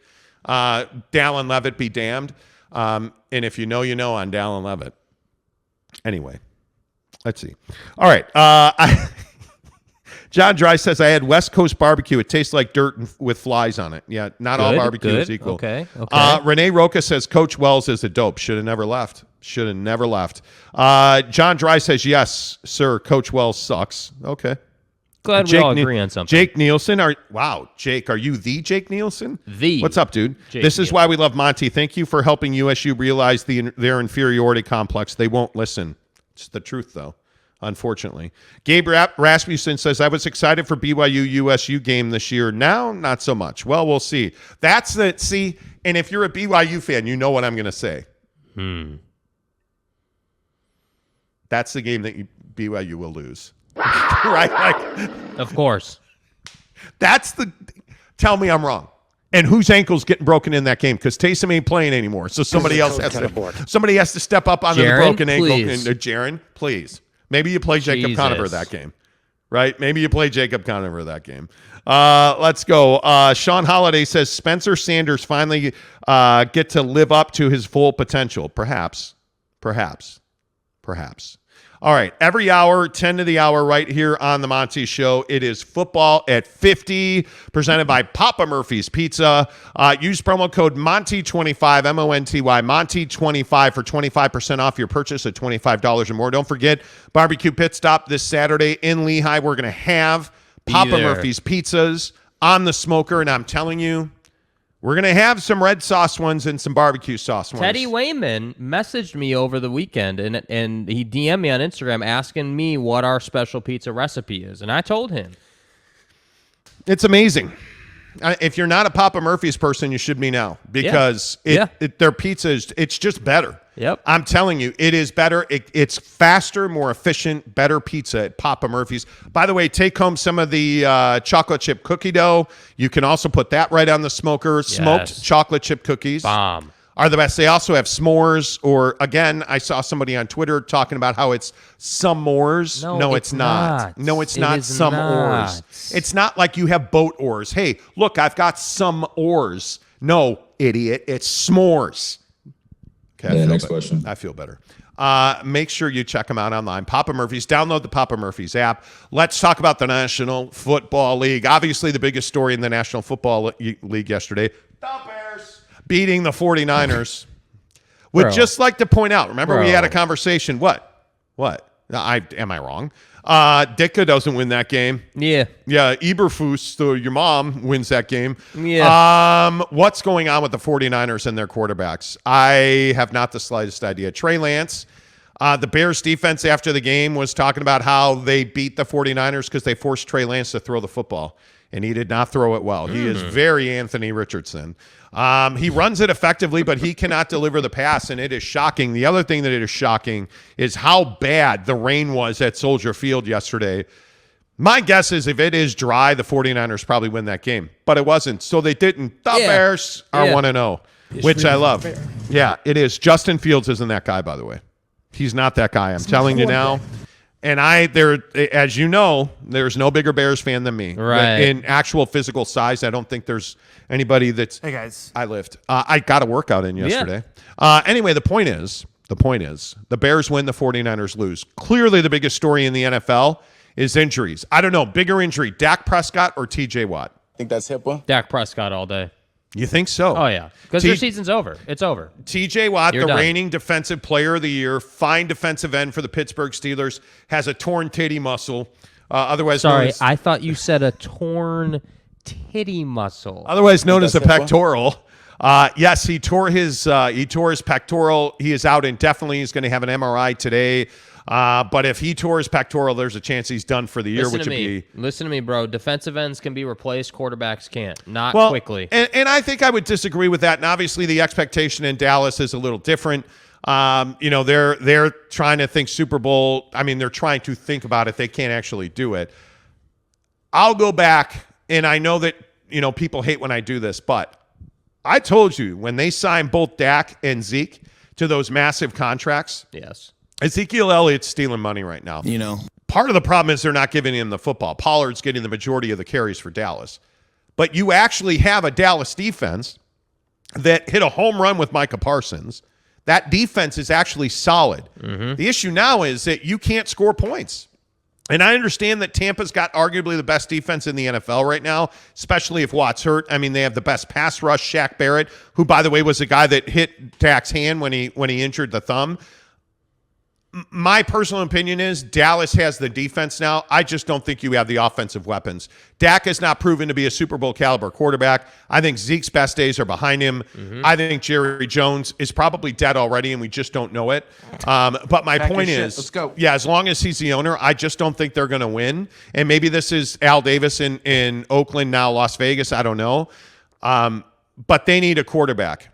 Dallin Levitt be damned. And if you know on Dallin Levitt. Anyway, let's see. All right. John Dry says, I had West Coast barbecue. It tastes like dirt with flies on it. Yeah, not all barbecue is equal. Okay. Renee Roca says, Coach Wells is a dope. Should have never left. John Dry says, yes, sir, Coach Wells sucks. Okay. Glad we all agree on something. Jake Nielsen. Jake, are you the Jake Nielsen? What's up, dude? This is why we love Monty. Thank you for helping USU realize their inferiority complex. They won't listen. It's the truth, though. Unfortunately. Gabe Rasmussen says, I was excited for BYU USU game this year. Now, not so much. Well, we'll see. And if you're a BYU fan, you know what I'm going to say. That's the game that BYU will lose. Right? Like, of course. Tell me I'm wrong. And whose ankle's getting broken in that game? Because Taysom ain't playing anymore. So somebody has to step up on the broken ankle. Jaron, please. Maybe you play Jacob Conover that game, right? Maybe you play Jacob Conover that game. Let's go. Sean Holiday says Spencer Sanders finally get to live up to his full potential. Perhaps. All right. Every hour, 10 to the hour right here on the Monty Show. It is Football at 50, presented by Papa Murphy's Pizza. Use promo code Monty25, M-O-N-T-Y, Monty25 for 25% off your purchase at $25 or more. Don't forget, Barbecue Pit Stop this Saturday in Lehigh. We're going to have Papa Murphy's Pizzas on the smoker, and I'm telling you, we're going to have some red sauce ones and some barbecue sauce ones. Teddy Wayman messaged me over the weekend, and he DM'd me on Instagram asking me what our special pizza recipe is, and I told him. It's amazing. If you're not a Papa Murphy's person, you should be now, because their pizza it's just better. Yep. I'm telling you, it is better. It's faster, more efficient, better pizza at Papa Murphy's. By the way, take home some of the chocolate chip cookie dough. You can also put that right on the smoker. Smoked chocolate chip cookies. Bomb. Are the best. They also have s'mores, or again, I saw somebody on Twitter talking about how it's some s'mores. No, it's not. No, it's not some oars. It's not like you have boat oars. Hey, look, I've got some oars. No, idiot, it's s'mores. Okay, next question. I feel better. Make sure you check them out online. Papa Murphy's. Download the Papa Murphy's app. Let's talk about the National Football League. Obviously, the biggest story in the National Football League yesterday. The Bears beating the 49ers. Would just like to point out, remember we had a conversation. What? Am I wrong? Ditka doesn't win that game. Yeah. Eberflus, your mom, wins that game. Yeah. What's going on with the 49ers and their quarterbacks? I have not the slightest idea. Trey Lance, the Bears defense after the game was talking about how they beat the 49ers because they forced Trey Lance to throw the football, and he did not throw it well. He is very Anthony Richardson. He runs it effectively, but he cannot deliver the pass, and it is shocking. The other thing that it is shocking is how bad the rain was at Soldier Field yesterday. My guess is if it is dry, the 49ers probably win that game, but it wasn't, so they didn't. The Bears are 1-0, which I love. Yeah, it is. Justin Fields isn't that guy, by the way. He's not that guy. I'm telling you now. And as you know, there's no bigger Bears fan than me. Right. In actual physical size, I don't think there's anybody that's. Hey guys, I lift. I got a workout in yesterday. Anyway, the point is, the Bears win, the 49ers lose. Clearly, the biggest story in the NFL is injuries. I don't know, bigger injury, Dak Prescott or T.J. Watt. Think that's HIPAA? Dak Prescott all day. You think so? Oh, yeah. Because your season's over. It's over. TJ Watt, You're the done. reigning defensive player of the year, fine defensive end for the Pittsburgh Steelers, has a torn titty muscle. Otherwise known Sorry, as, I thought you said a torn titty muscle. otherwise known as a pectoral. Yes, he tore his pectoral. He is out indefinitely. He's going to have an MRI today. But if he tore his pectoral, there's a chance he's done for the year, Listen to me, bro. Defensive ends can be replaced. Quarterbacks can't. Not well, quickly. And I think I would disagree with that. And obviously, the expectation in Dallas is a little different. They're trying to think Super Bowl. I mean, they're trying to think about it. They can't actually do it. I'll go back, and I know that people hate when I do this, but I told you when they signed both Dak and Zeke to those massive contracts. Yes. Ezekiel Elliott's stealing money right now. Part of the problem is they're not giving him the football. Pollard's getting the majority of the carries for Dallas. But you actually have a Dallas defense that hit a home run with Micah Parsons. That defense is actually solid. Mm-hmm. The issue now is that you can't score points. And I understand that Tampa's got arguably the best defense in the NFL right now, especially if Watt's hurt. I mean, they have the best pass rush, Shaq Barrett, who, by the way, was the guy that hit Dak's hand when he injured the thumb. My personal opinion is Dallas has the defense now. I just don't think you have the offensive weapons. Dak has not proven to be a Super Bowl caliber quarterback. I think Zeke's best days are behind him. Mm-hmm. I think Jerry Jones is probably dead already, and we just don't know it. But my point is, let's go. Yeah, as long as he's the owner, I just don't think they're going to win. And maybe this is Al Davis in Oakland, now Las Vegas. I don't know. But they need a quarterback.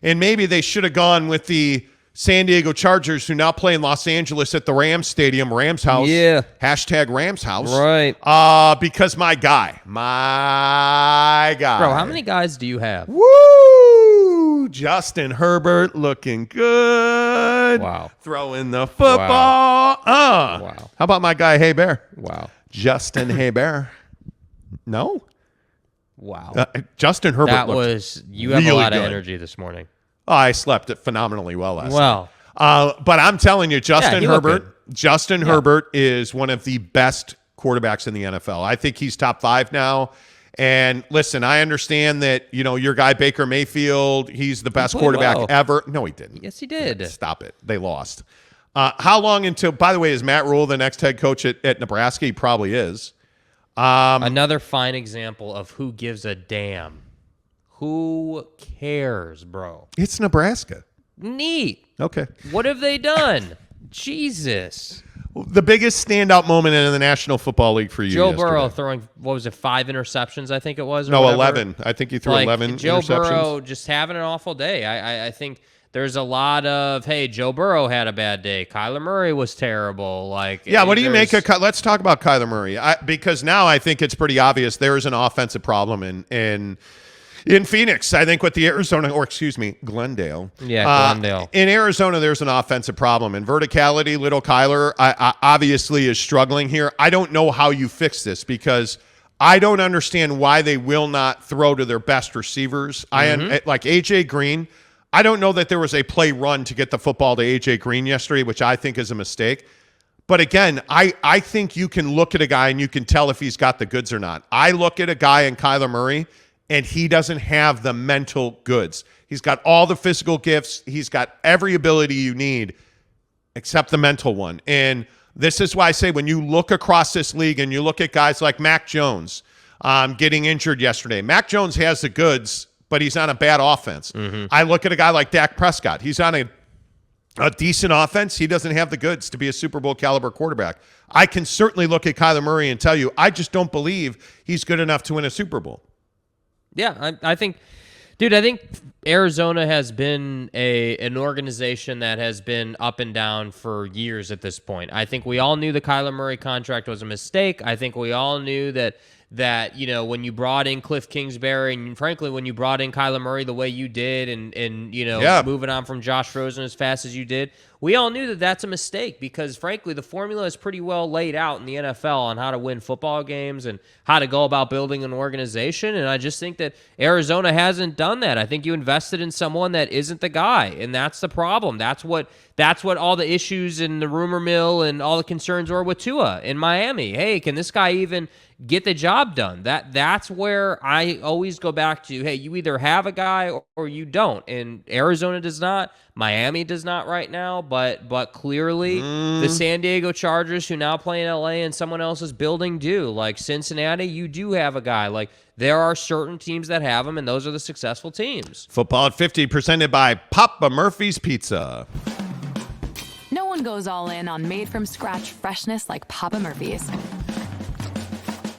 And maybe they should have gone with the San Diego Chargers, who now play in Los Angeles at the Rams Stadium, Rams House. Yeah. Hashtag Rams House. Right. Because my guy. Bro, how many guys do you have? Woo! Justin Herbert looking good. Wow. Throwing the football. Wow. How about my guy, Hey Bear? Wow. Justin Hey Bear. No? Wow. Justin Herbert you have really a lot of good. energy this morning. Oh, I slept phenomenally well last night. Well. But I'm telling you, Justin he looked Herbert is one of the best quarterbacks in the NFL. I think he's top 5 now. And listen, I understand that, your guy Baker Mayfield, he's the best quarterback ever. No, he didn't. Yes, he did. Stop it. They lost. How long until, by the way, is Matt Rule the next head coach at Nebraska? He probably is. Another fine example of who gives a damn. Who cares, bro? It's Nebraska. Neat. Okay. What have they done? Jesus. The biggest standout moment in the National Football League for you Joe yesterday. Burrow throwing, 5 interceptions, I think it was? Or no, whatever. 11. I think he threw 11 Joe interceptions. Burrow just having an awful day. I think there's a lot of, hey, Joe Burrow had a bad day. Kyler Murray was terrible. What do you make of let's talk about Kyler Murray. Because now I think it's pretty obvious there is an offensive problem in Phoenix, I think with the Glendale. Yeah, Glendale. In Arizona, there's an offensive problem. In verticality, little Kyler obviously is struggling here. I don't know how you fix this because I don't understand why they will not throw to their best receivers. Like A.J. Green, I don't know that there was a play run to get the football to A.J. Green yesterday, which I think is a mistake. But again, I think you can look at a guy and you can tell if he's got the goods or not. I look at a guy in Kyler Murray, and he doesn't have the mental goods. He's got all the physical gifts. He's got every ability you need except the mental one. And this is why I say when you look across this league and you look at guys like Mac Jones getting injured yesterday, Mac Jones has the goods, but he's on a bad offense. Mm-hmm. I look at a guy like Dak Prescott. He's on a decent offense. He doesn't have the goods to be a Super Bowl caliber quarterback. I can certainly look at Kyler Murray and tell you, I just don't believe he's good enough to win a Super Bowl. Yeah, I think Arizona has been an organization that has been up and down for years at this point. I think we all knew the Kyler Murray contract was a mistake. I think we all knew that when you brought in Cliff Kingsbury and frankly when you brought in Kyler Murray the way you did and moving on from Josh Rosen as fast as you did, we all knew that that's a mistake because frankly the formula is pretty well laid out in the NFL on how to win football games and how to go about building an organization, and I just think that Arizona hasn't done that. I think you invested in someone that isn't the guy, and that's the problem. That's what That's what all the issues and the rumor mill and all the concerns were with Tua in Miami. Hey, can this guy even get the job done? That's where I always go back to, hey, you either have a guy or you don't. And Arizona does not. Miami does not right now, but clearly the San Diego Chargers, who now play in LA and someone else's building, do. Like Cincinnati, you do have a guy. Like there are certain teams that have him, and those are the successful teams. Football at 50 presented by Papa Murphy's Pizza. No one goes all in on made-from-scratch freshness like Papa Murphy's.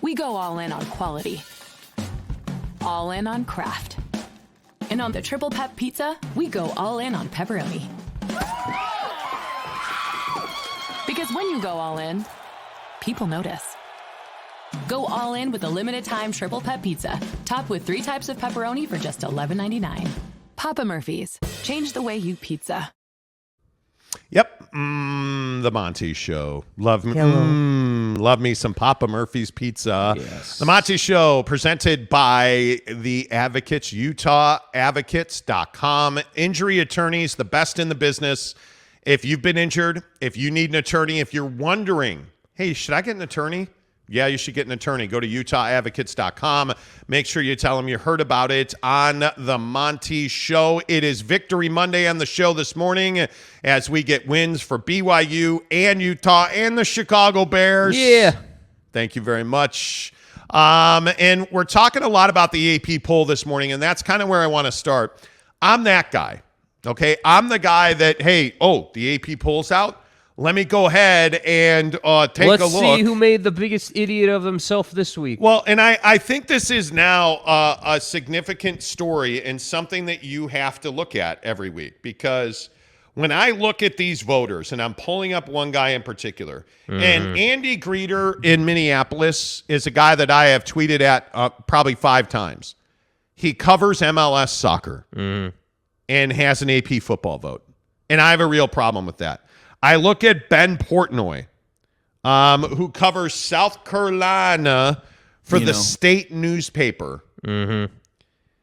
We go all in on quality, all in on craft. And on the Triple Pep Pizza, we go all in on pepperoni. Because when you go all in, people notice. Go all in with a limited-time Triple Pep Pizza, topped with 3 types of pepperoni for just $11.99. Papa Murphy's. Change the way you pizza. Yep, the Monty Show. Love me, love me some Papa Murphy's Pizza. Yes. The Monty Show, presented by the Advocates, UtahAdvocates.com. Injury attorneys, the best in the business. If you've been injured, if you need an attorney, if you're wondering, hey, should I get an attorney? Yeah, you should get an attorney. Go to UtahAdvocates.com. Make sure you tell them you heard about it on the Monty Show. It is Victory Monday on the show this morning as we get wins for BYU and Utah and the Chicago Bears. Yeah. Thank you very much. And we're talking a lot about the AP poll this morning, and that's kind of where I want to start. I'm that guy, okay? I'm the guy that, hey, the AP poll's out. Let me go ahead and take a look. Let's see who made the biggest idiot of himself this week. Well, and I think this is now a significant story and something that you have to look at every week, because when I look at these voters, and I'm pulling up one guy in particular, and Andy Greeter in Minneapolis is a guy that I have tweeted at probably 5 times. He covers MLS soccer and has an AP football vote, and I have a real problem with that. I look at Ben Portnoy, who covers South Carolina for the state newspaper.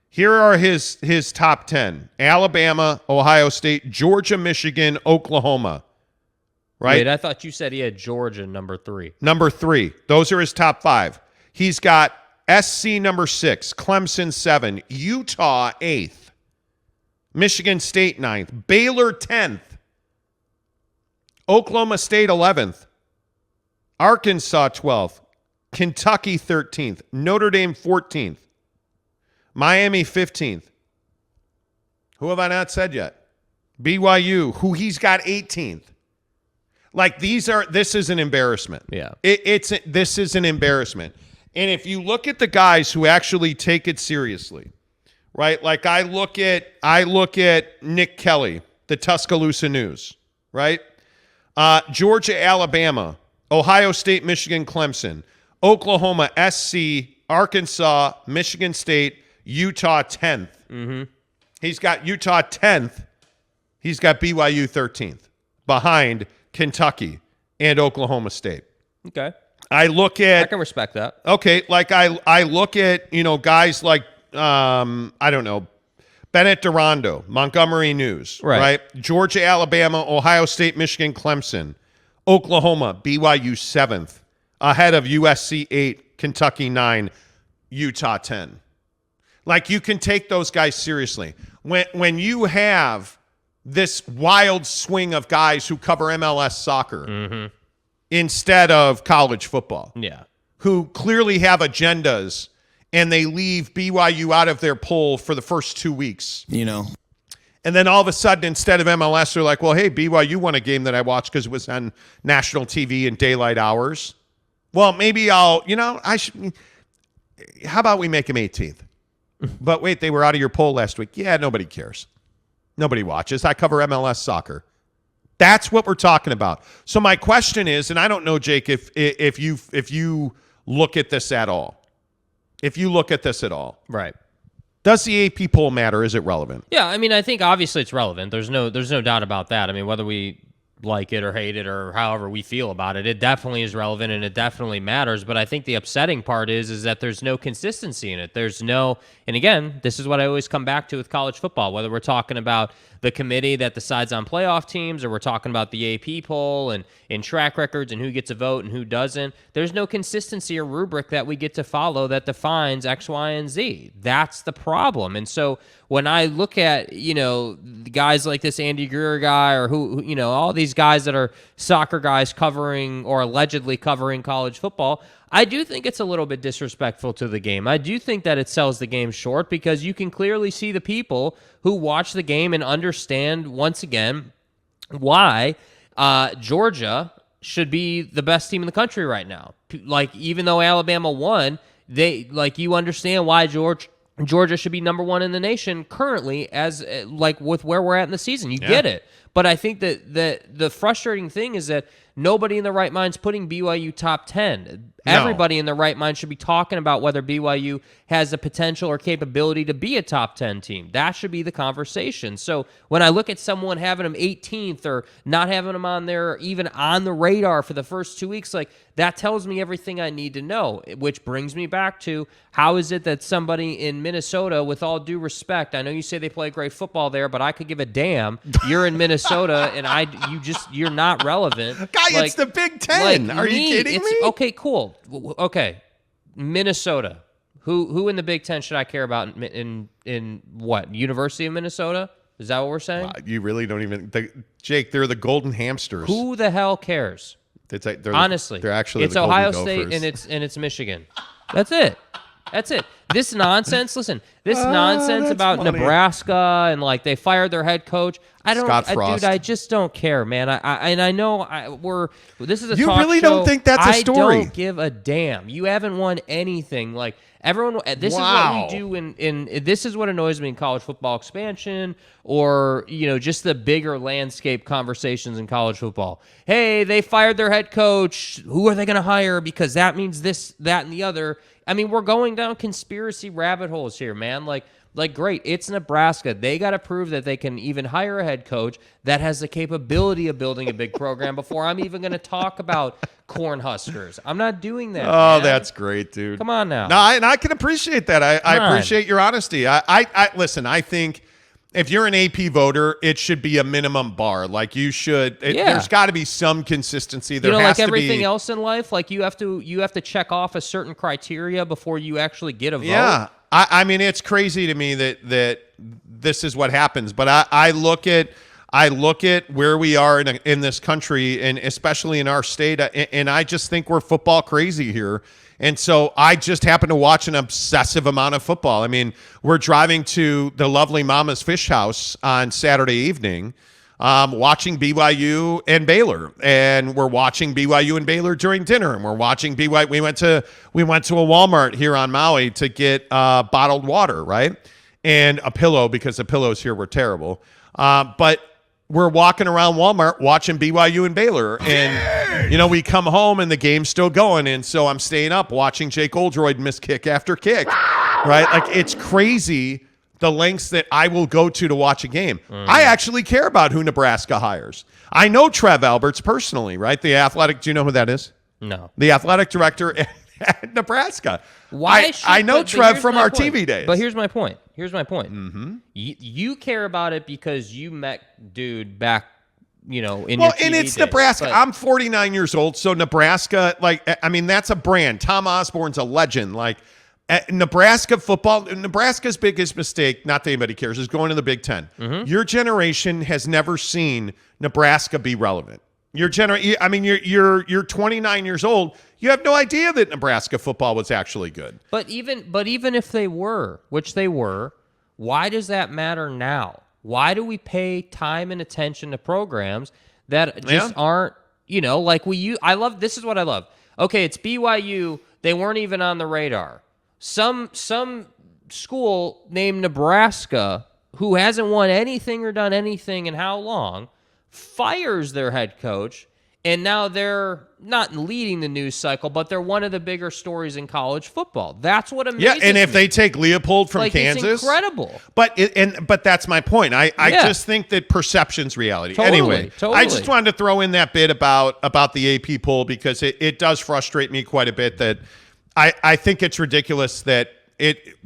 Here are his top 10. Alabama, Ohio State, Georgia, Michigan, Oklahoma. Right? Wait, I thought you said he had Georgia number 3. Number 3. Those are his top 5. He's got SC number 6, Clemson 7, Utah 8th, Michigan State 9th, Baylor 10th, Oklahoma State 11th, Arkansas 12th, Kentucky 13th, Notre Dame 14th, Miami 15th. Who have I not said yet? BYU, who he's got 18th. Like this is an embarrassment. Yeah. This is an embarrassment. And if you look at the guys who actually take it seriously, right? Like I look at Nick Kelly, the Tuscaloosa News, right? Georgia, Alabama, Ohio State, Michigan, Clemson, Oklahoma, SC, Arkansas, Michigan State, Utah 10th. He's got Utah 10th. He's got BYU 13th behind Kentucky and Oklahoma State. Okay. I can respect that. Okay, like I look at, guys like I don't know, Bennett Durando, Montgomery News, right? Georgia, Alabama, Ohio State, Michigan, Clemson, Oklahoma, BYU 7th, ahead of USC 8, Kentucky 9, Utah 10. Like you can take those guys seriously. When you have this wild swing of guys who cover MLS soccer instead of college football, who clearly have agendas, and they leave BYU out of their poll for the first 2 weeks. And then all of a sudden, instead of MLS, they're like, well, hey, BYU won a game that I watched because it was on national TV in daylight hours. Well, maybe how about we make them 18th? But wait, they were out of your poll last week. Yeah, nobody cares. Nobody watches. I cover MLS soccer. That's what we're talking about. So my question is, and I don't know, Jake, if you look at this at all. If you look at this at all. Right. Does the AP poll matter? Is it relevant? Yeah, I mean, I think obviously it's relevant. There's no doubt about that. I mean, whether we like it or hate it or however we feel about it. It definitely is relevant and it definitely matters. But I think the upsetting part is that there's no consistency in it. There's no, and again, this is what I always come back to with college football, whether we're talking about the committee that decides on playoff teams or we're talking about the AP poll and in track records and who gets a vote and who doesn't. There's no consistency or rubric that we get to follow that defines X, Y, and Z. That's the problem. And so when I look at, guys like this Andy Greer guy or who all these guys that are soccer guys covering or allegedly covering college football, I do think it's a little bit disrespectful to the game. I do think that it sells the game short because you can clearly see the people who watch the game and understand, once again, why Georgia should be the best team in the country right now. Like, even though Alabama won, you understand why Georgia should be number one in the nation currently as with where we're at in the season. You get it. But I think that the frustrating thing is that nobody in their right mind is putting BYU top 10. Everybody in their right mind should be talking about whether BYU has the potential or capability to be a top 10 team. That should be the conversation. So when I look at someone having them 18th or not having them on there, even on the radar for the first 2 weeks, that tells me everything I need to know, which brings me back to how is it that somebody in Minnesota, with all due respect, I know you say they play great football there, but I could give a damn. You're in Minnesota and you're not relevant. Guy, it's the Big Ten. Are you kidding me? Okay, cool. Okay, Minnesota. Who in the Big Ten should I care about in what? University of Minnesota? Is that what we're saying? You really don't even... Jake, they're the Golden Hamsters. Who the hell cares? Honestly, they're actually it's the Ohio Golden State Gophers. and it's Michigan. That's it. This nonsense. Listen, nonsense about funny. Nebraska and they fired their head coach. Scott Frost. Dude, I just don't care, man. I know this is a You talk really show. don't think that's a story? I don't give a damn. You haven't won anything. Everyone, this is Wow. what we do in this is what annoys me in college football expansion or, just the bigger landscape conversations in college football. Hey, they fired their head coach. Who are they going to hire? Because that means this, that, and the other. I mean, we're going down conspiracy rabbit holes here, man. Great, it's Nebraska. They got to prove that they can even hire a head coach that has the capability of building a big program before I'm even going to talk about Cornhuskers. I'm not doing that. Oh, man. that's great, dude. Come on now. No, and I can appreciate that. I appreciate your honesty. I listen, I think if you're an AP voter, it should be a minimum bar. You should. There's got to be some consistency. There has to be. Everything else in life, you have to check off a certain criteria before you actually get a vote. Yeah. I mean, it's crazy to me that this is what happens. But I look at where we are in this country, and especially in our state, and I just think we're football crazy here. And so I just happen to watch an obsessive amount of football. I mean, we're driving to the lovely Mama's Fish House on Saturday evening, watching BYU and Baylor, and we're watching BYU and Baylor during dinner, and we're watching BYU. We went to a Walmart here on Maui to get bottled water, right, and a pillow because the pillows here were terrible. But we're walking around Walmart watching BYU and Baylor, and we come home and the game's still going, and so I'm staying up watching Jake Oldroyd miss kick after kick, right? It's crazy the lengths that I will go to watch a game. I actually care about who Nebraska hires. I know Trev Alberts personally, right? The athletic. Do you know who that is? No. The athletic director at Nebraska. Why? I know Trev from our TV days. But here's my point. Mm-hmm. You care about it because you met dude back, in your TV and it's days, Nebraska. but I'm 49 years old, so Nebraska, that's a brand. Tom Osborne's a legend. Nebraska football, Nebraska's biggest mistake, not that anybody cares, is going to the Big Ten. Mm-hmm. Your generation has never seen Nebraska be relevant. You're 29 years old. You have no idea that Nebraska football was actually good. But even if they were, which they were, why does that matter now? Why do we pay time and attention to programs that just aren't, I love, this is what I love. Okay, it's BYU. They weren't even on the radar. Some school named Nebraska, who hasn't won anything or done anything in how long, fires their head coach And now they're not leading the news cycle, but they're one of the bigger stories in college football. That's what amazes me. Yeah, and if they take Leopold from Kansas, it's incredible. But that's my point. I just think that perception's reality. Anyway, I just wanted to throw in that bit about the AP poll because it does frustrate me quite a bit that I think it's ridiculous that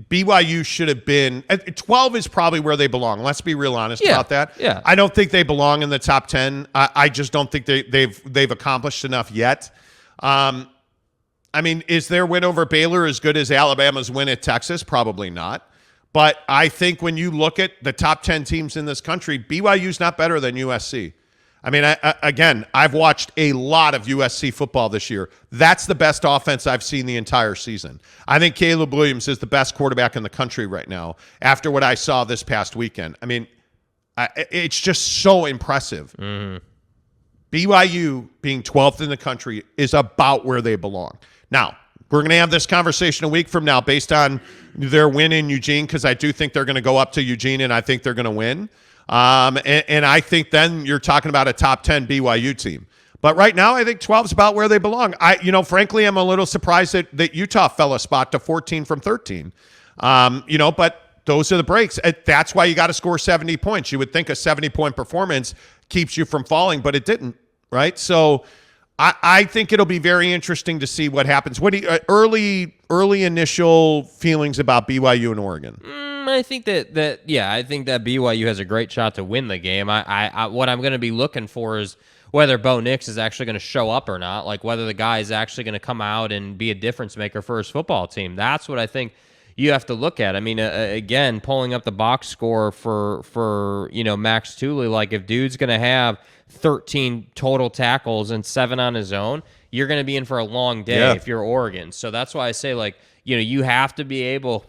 BYU should have been 12 is probably where they belong. Let's be real honest about that. Yeah. I don't think they belong in the top 10. I just don't think they've accomplished enough yet. I mean, is their win over Baylor as good as Alabama's win at Texas? Probably not. But I think when you look at the top 10 teams in this country, BYU's not better than USC. I mean, again, I've watched a lot of USC football this year. That's the best offense I've seen the entire season. I think Caleb Williams is the best quarterback in the country right now after what I saw this past weekend. I mean, it's just so impressive. Mm-hmm. BYU being 12th in the country is about where they belong. Now, we're going to have this conversation a week from now based on their win in Eugene because I do think they're going to go up to Eugene and I think they're going to win. And I think then you're talking about a top 10 BYU team. But right now, I think 12 is about where they belong. Frankly, I'm a little surprised that Utah fell a spot to 14 from 13. But those are the breaks. That's why you got to score 70 points. You would think a 70-point performance keeps you from falling, but it didn't, right? So I think it'll be very interesting to see what happens. What do you, early initial feelings about BYU and Oregon? I think I think that BYU has a great shot to win the game. What I'm going to be looking for is whether Bo Nix is actually going to show up or not, like whether the guy is actually going to come out and be a difference maker for his football team. That's what I think you have to look at. I mean, again, pulling up the box score for Max Tooley, like if dude's going to have 13 total tackles and 7 on his own, you're going to be in for a long day if you're Oregon. So that's why I say, you have to be able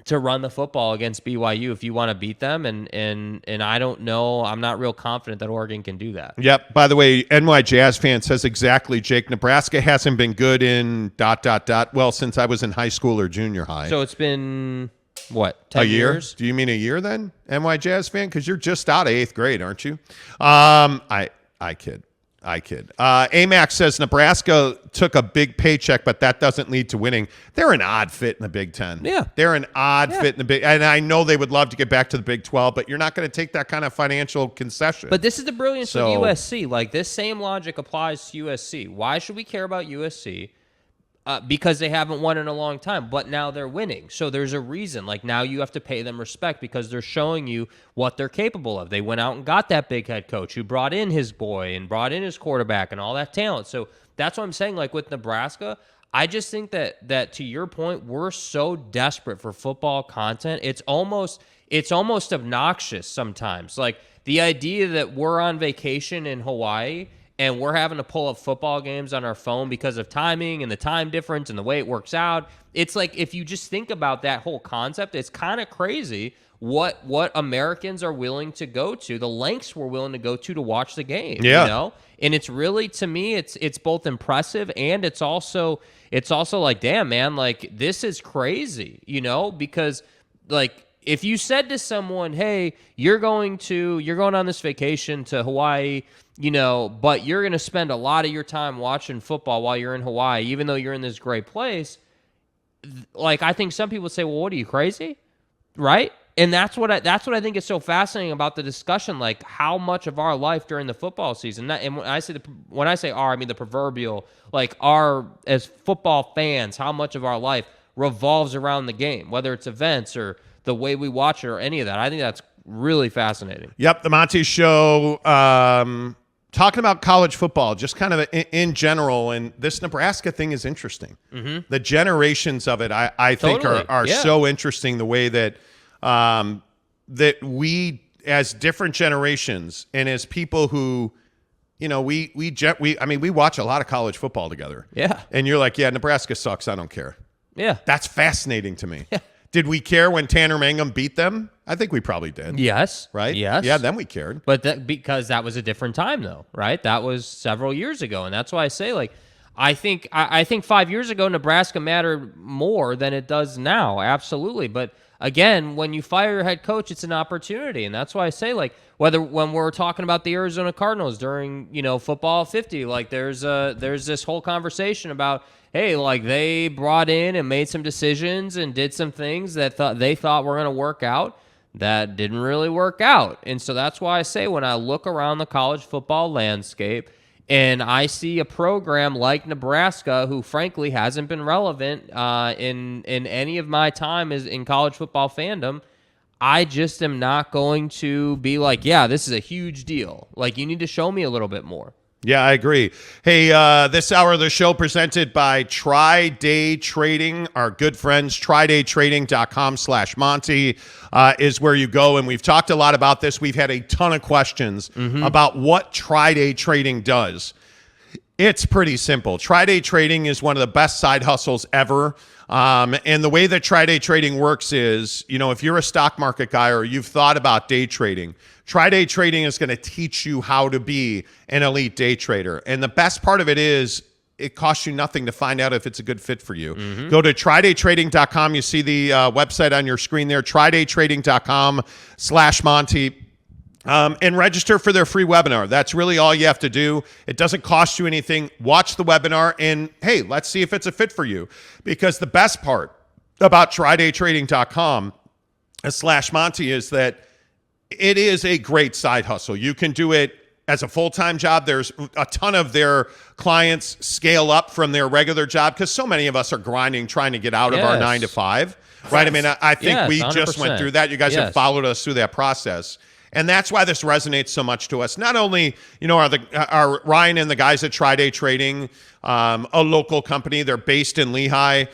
to run the football against BYU if you want to beat them, and I don't know. I'm not real confident that Oregon can do that. Yep. By the way, NY Jazz fan says exactly, Jake. Nebraska hasn't been good in ... Well, since I was in high school or junior high. So it's been, what, 10 a year? years? Do you mean a year then, NY Jazz fan? Because you're just out of 8th grade, aren't you? I kid. Amax says Nebraska took a big paycheck, but that doesn't lead to winning. They're an odd fit in the Big Ten. Yeah. They're an odd fit in the Big, and I know they would love to get back to the Big 12, but you're not going to take that kind of financial concession. But this is the brilliance of USC. Like, this same logic applies to USC. Why should we care about USC? Because they haven't won in a long time, but now they're winning. So there's a reason. Like, now you have to pay them respect because they're showing you what they're capable of. They went out and got that big head coach who brought in his boy and brought in his quarterback and all that talent. So that's what I'm saying. Like, with Nebraska, I just think that to your point, we're so desperate for football content. It's almost obnoxious sometimes. Like, the idea that we're on vacation in Hawaii and we're having to pull up football games on our phone because of timing and the time difference and the way it works out. It's like, if you just think about that whole concept, it's kind of crazy what Americans are willing to go to, the lengths we're willing to go to watch the game. Yeah. And it's really, to me, it's both impressive and it's also like, damn, man, like, this is crazy, because, like, if you said to someone, hey, you're going on this vacation to Hawaii, but you're going to spend a lot of your time watching football while you're in Hawaii, even though you're in this great place, like, I think some people would say, well, what are you, crazy? Right? And that's what I think is so fascinating about the discussion, like how much of our life during the football season, and when I say our, I mean the proverbial, like our, as football fans, how much of our life revolves around the game, whether it's events or the way we watch it or any of that. I think that's really fascinating. Yep, the Monty Show, talking about college football, just kind of in general, and this Nebraska thing is interesting. Mm-hmm. The generations of it, I think, are so interesting, the way that that we, as different generations and as people who, we watch a lot of college football together. Yeah. And you're like, yeah, Nebraska sucks. I don't care. Yeah. That's fascinating to me. Yeah. Did we care when Tanner Mangum beat them? I think we probably did. Yes. Right? Yes. Yeah, then we cared. But because that was a different time, though, right? That was several years ago. And that's why I say, like, I think 5 years ago Nebraska mattered more than it does now, absolutely. But again, when you fire your head coach, it's an opportunity, and that's why I say, like, when we're talking about the Arizona Cardinals during football 50, like there's this whole conversation about, hey, like they brought in and made some decisions and did some things that they thought were going to work out that didn't really work out, and so that's why I say when I look around the college football landscape. And I see a program like Nebraska, who frankly hasn't been relevant in any of my time in college football fandom. I just am not going to be like, yeah, this is a huge deal. Like, you need to show me a little bit more. Yeah, I agree. Hey, this hour of the show presented by Tri-Day Trading. Our good friends, tridaytrading.com/Monty is where you go. And we've talked a lot about this. We've had a ton of questions about what Tri-Day Trading does. It's pretty simple. Tri-Day Trading is one of the best side hustles ever. And the way that Tri-Day Trading works is, if you're a stock market guy or you've thought about day trading, Tri-Day Trading is going to teach you how to be an elite day trader. And the best part of it is it costs you nothing to find out if it's a good fit for you. Go to tridaytrading.com. You see the website on your screen there, tridaytrading.com/Monty. And register for their free webinar. That's really all you have to do. It doesn't cost you anything. Watch the webinar and, hey, let's see if it's a fit for you. Because the best part about tridaytrading.com/Monty is that it is a great side hustle. You can do it as a full-time job. There's a ton of their clients scale up from their regular job because so many of us are grinding, trying to get out of our 9 to 5. Right? I mean, I think we just went through that. You guys have followed us through that process. And that's why this resonates so much to us. Not only, are Ryan and the guys at Tri-Day Trading, a local company. They're based in Lehigh.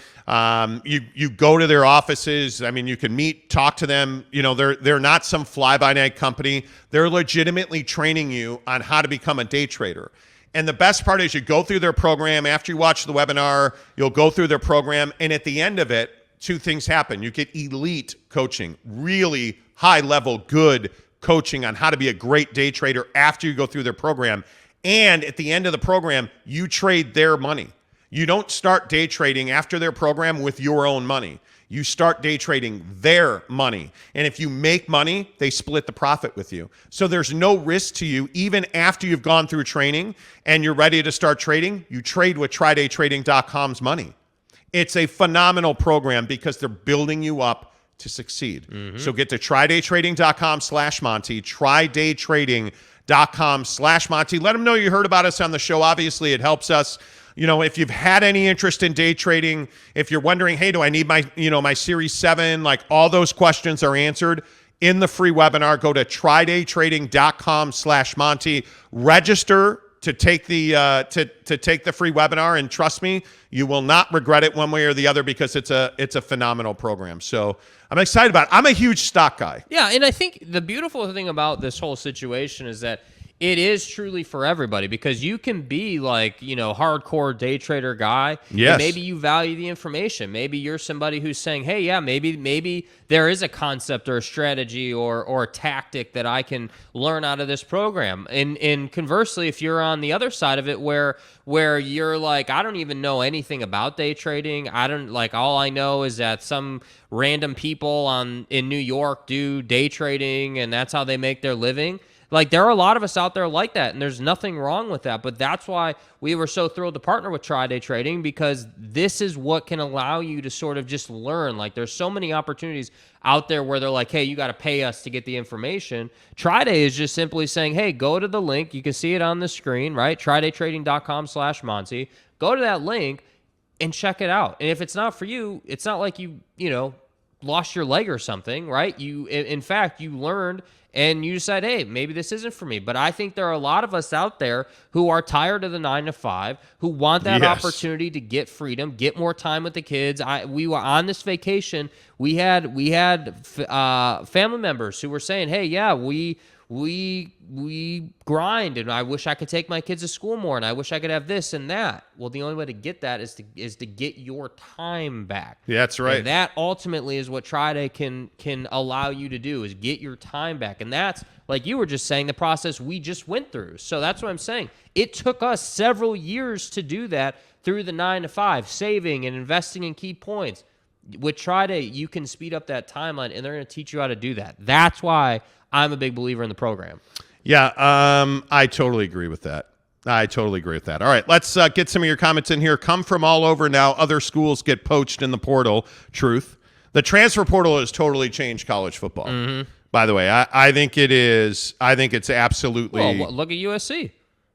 You go to their offices. I mean, you can meet, talk to them. They're not some fly-by-night company. They're legitimately training you on how to become a day trader. And the best part is you go through their program. After you watch the webinar, you'll go through their program. And at the end of it, two things happen. You get elite coaching, really high-level, good coaching on how to be a great day trader after you go through their program. And at the end of the program, you trade their money. You don't start day trading after their program with your own money. You start day trading their money. And if you make money, they split the profit with you. So there's no risk to you even after you've gone through training and you're ready to start trading. You trade with tridaytrading.com's money. It's a phenomenal program because they're building you up to succeed. So get to tridaytrading.com/Monty, tridaytrading.com/Monty. Let them know you heard about us on the show. Obviously, it helps us. If you've had any interest in day trading, if you're wondering, hey, do I need my, my Series 7? Like, all those questions are answered in the free webinar. Go to tridaytrading.com/Monty. Register to take the take the free webinar, and trust me, you will not regret it one way or the other because it's a phenomenal program. So I'm excited about it. I'm a huge stock guy. Yeah, and I think the beautiful thing about this whole situation is that it is truly for everybody because you can be like, hardcore day trader guy. Yes. And maybe you value the information. Maybe you're somebody who's saying, hey, yeah, maybe there is a concept or a strategy or a tactic that I can learn out of this program. And conversely, if you're on the other side of it where you're like, I don't even know anything about day trading. All I know is that some random people in New York do day trading and that's how they make their living. Like, there are a lot of us out there like that, and there's nothing wrong with that. But that's why we were so thrilled to partner with Tri-Day Trading, because this is what can allow you to sort of just learn. Like, there's so many opportunities out there where they're like, hey, you got to pay us to get the information. Tri-Day is just simply saying, hey, go to the link. You can see it on the screen, right? tridaytrading.com/Monty. Go to that link and check it out. And if it's not for you, it's not like you lost your leg or something, right? In fact, you learned and you decide, hey, maybe this isn't for me. But I think there are a lot of us out there who are tired of the 9 to 5, who want that opportunity to get freedom, get more time with the kids. We were on this vacation. We had family members who were saying, hey, yeah, we we grind, and I wish I could take my kids to school more, and I wish I could have this and that. Well, the only way to get that is to get your time back. Yeah, that's right. And that ultimately is what Try-Day can allow you to do, is get your time back. And that's, like you were just saying, the process we just went through. So that's what I'm saying. It took us several years to do that through the 9 to 5, saving and investing in key points. With Try-Day, you can speed up that timeline, and they're going to teach you how to do that. That's why I'm a big believer in the program. Yeah, I totally agree with that. All right, let's get some of your comments in here. Come from all over now. Other schools get poached in the portal. Truth. The transfer portal has totally changed college football. Mm-hmm. By the way, I think it is. I think it's absolutely. Well, look at USC,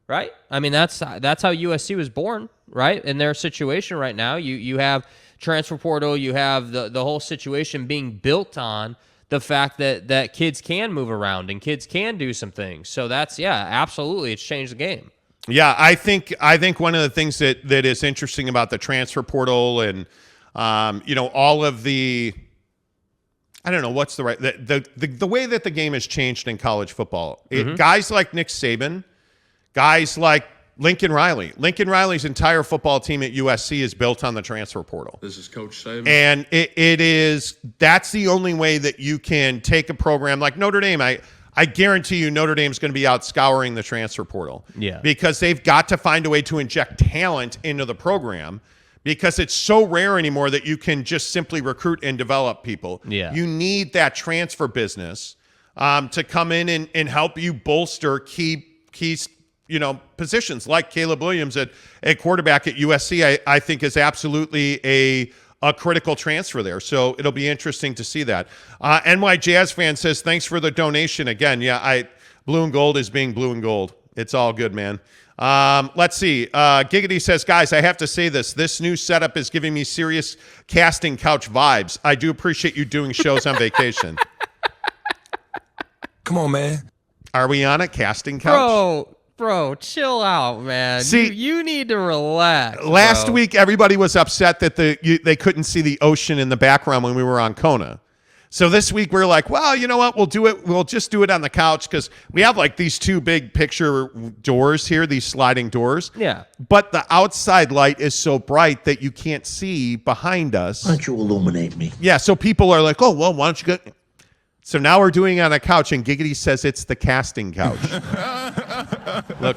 right? I mean, that's how USC was born, right? In their situation right now, you have transfer portal. You have the whole situation being built on the fact that kids can move around and kids can do some things. So that's, absolutely, it's changed the game. Yeah, I think one of the things that is interesting about the transfer portal and all of the, I don't know what's the right, the way that the game has changed in college football. Guys like Nick Saban, guys like Lincoln Riley. Lincoln Riley's entire football team at USC is built on the transfer portal. This is Coach Saban. And that's the only way that you can take a program like Notre Dame. I guarantee you Notre Dame's going to be out scouring the transfer portal. Yeah. Because they've got to find a way to inject talent into the program, because it's so rare anymore that you can just simply recruit and develop people. Yeah. You need that transfer business to come in and help you bolster key positions like Caleb Williams at quarterback at USC. I think is absolutely a critical transfer there. So it'll be interesting to see that. NY Jazz fan says, thanks for the donation again. Yeah, blue and gold is being blue and gold. It's all good, man. Let's see. Giggity says, guys, I have to say this new setup is giving me serious casting couch vibes. I do appreciate you doing shows on vacation. Come on, man. Are we on a casting couch? Bro, chill out, man. See, you need to relax. Last week, everybody was upset that they couldn't see the ocean in the background when we were on Kona. So this week, we're like, well, you know what? We'll do it. We'll just do it on the couch because we have like these two big picture doors here, these sliding doors. Yeah. But the outside light is so bright that you can't see behind us. Why don't you illuminate me? Yeah, so people are like, oh, well, why don't you go? So now we're doing it on a couch, and Giggity says it's the casting couch. Look,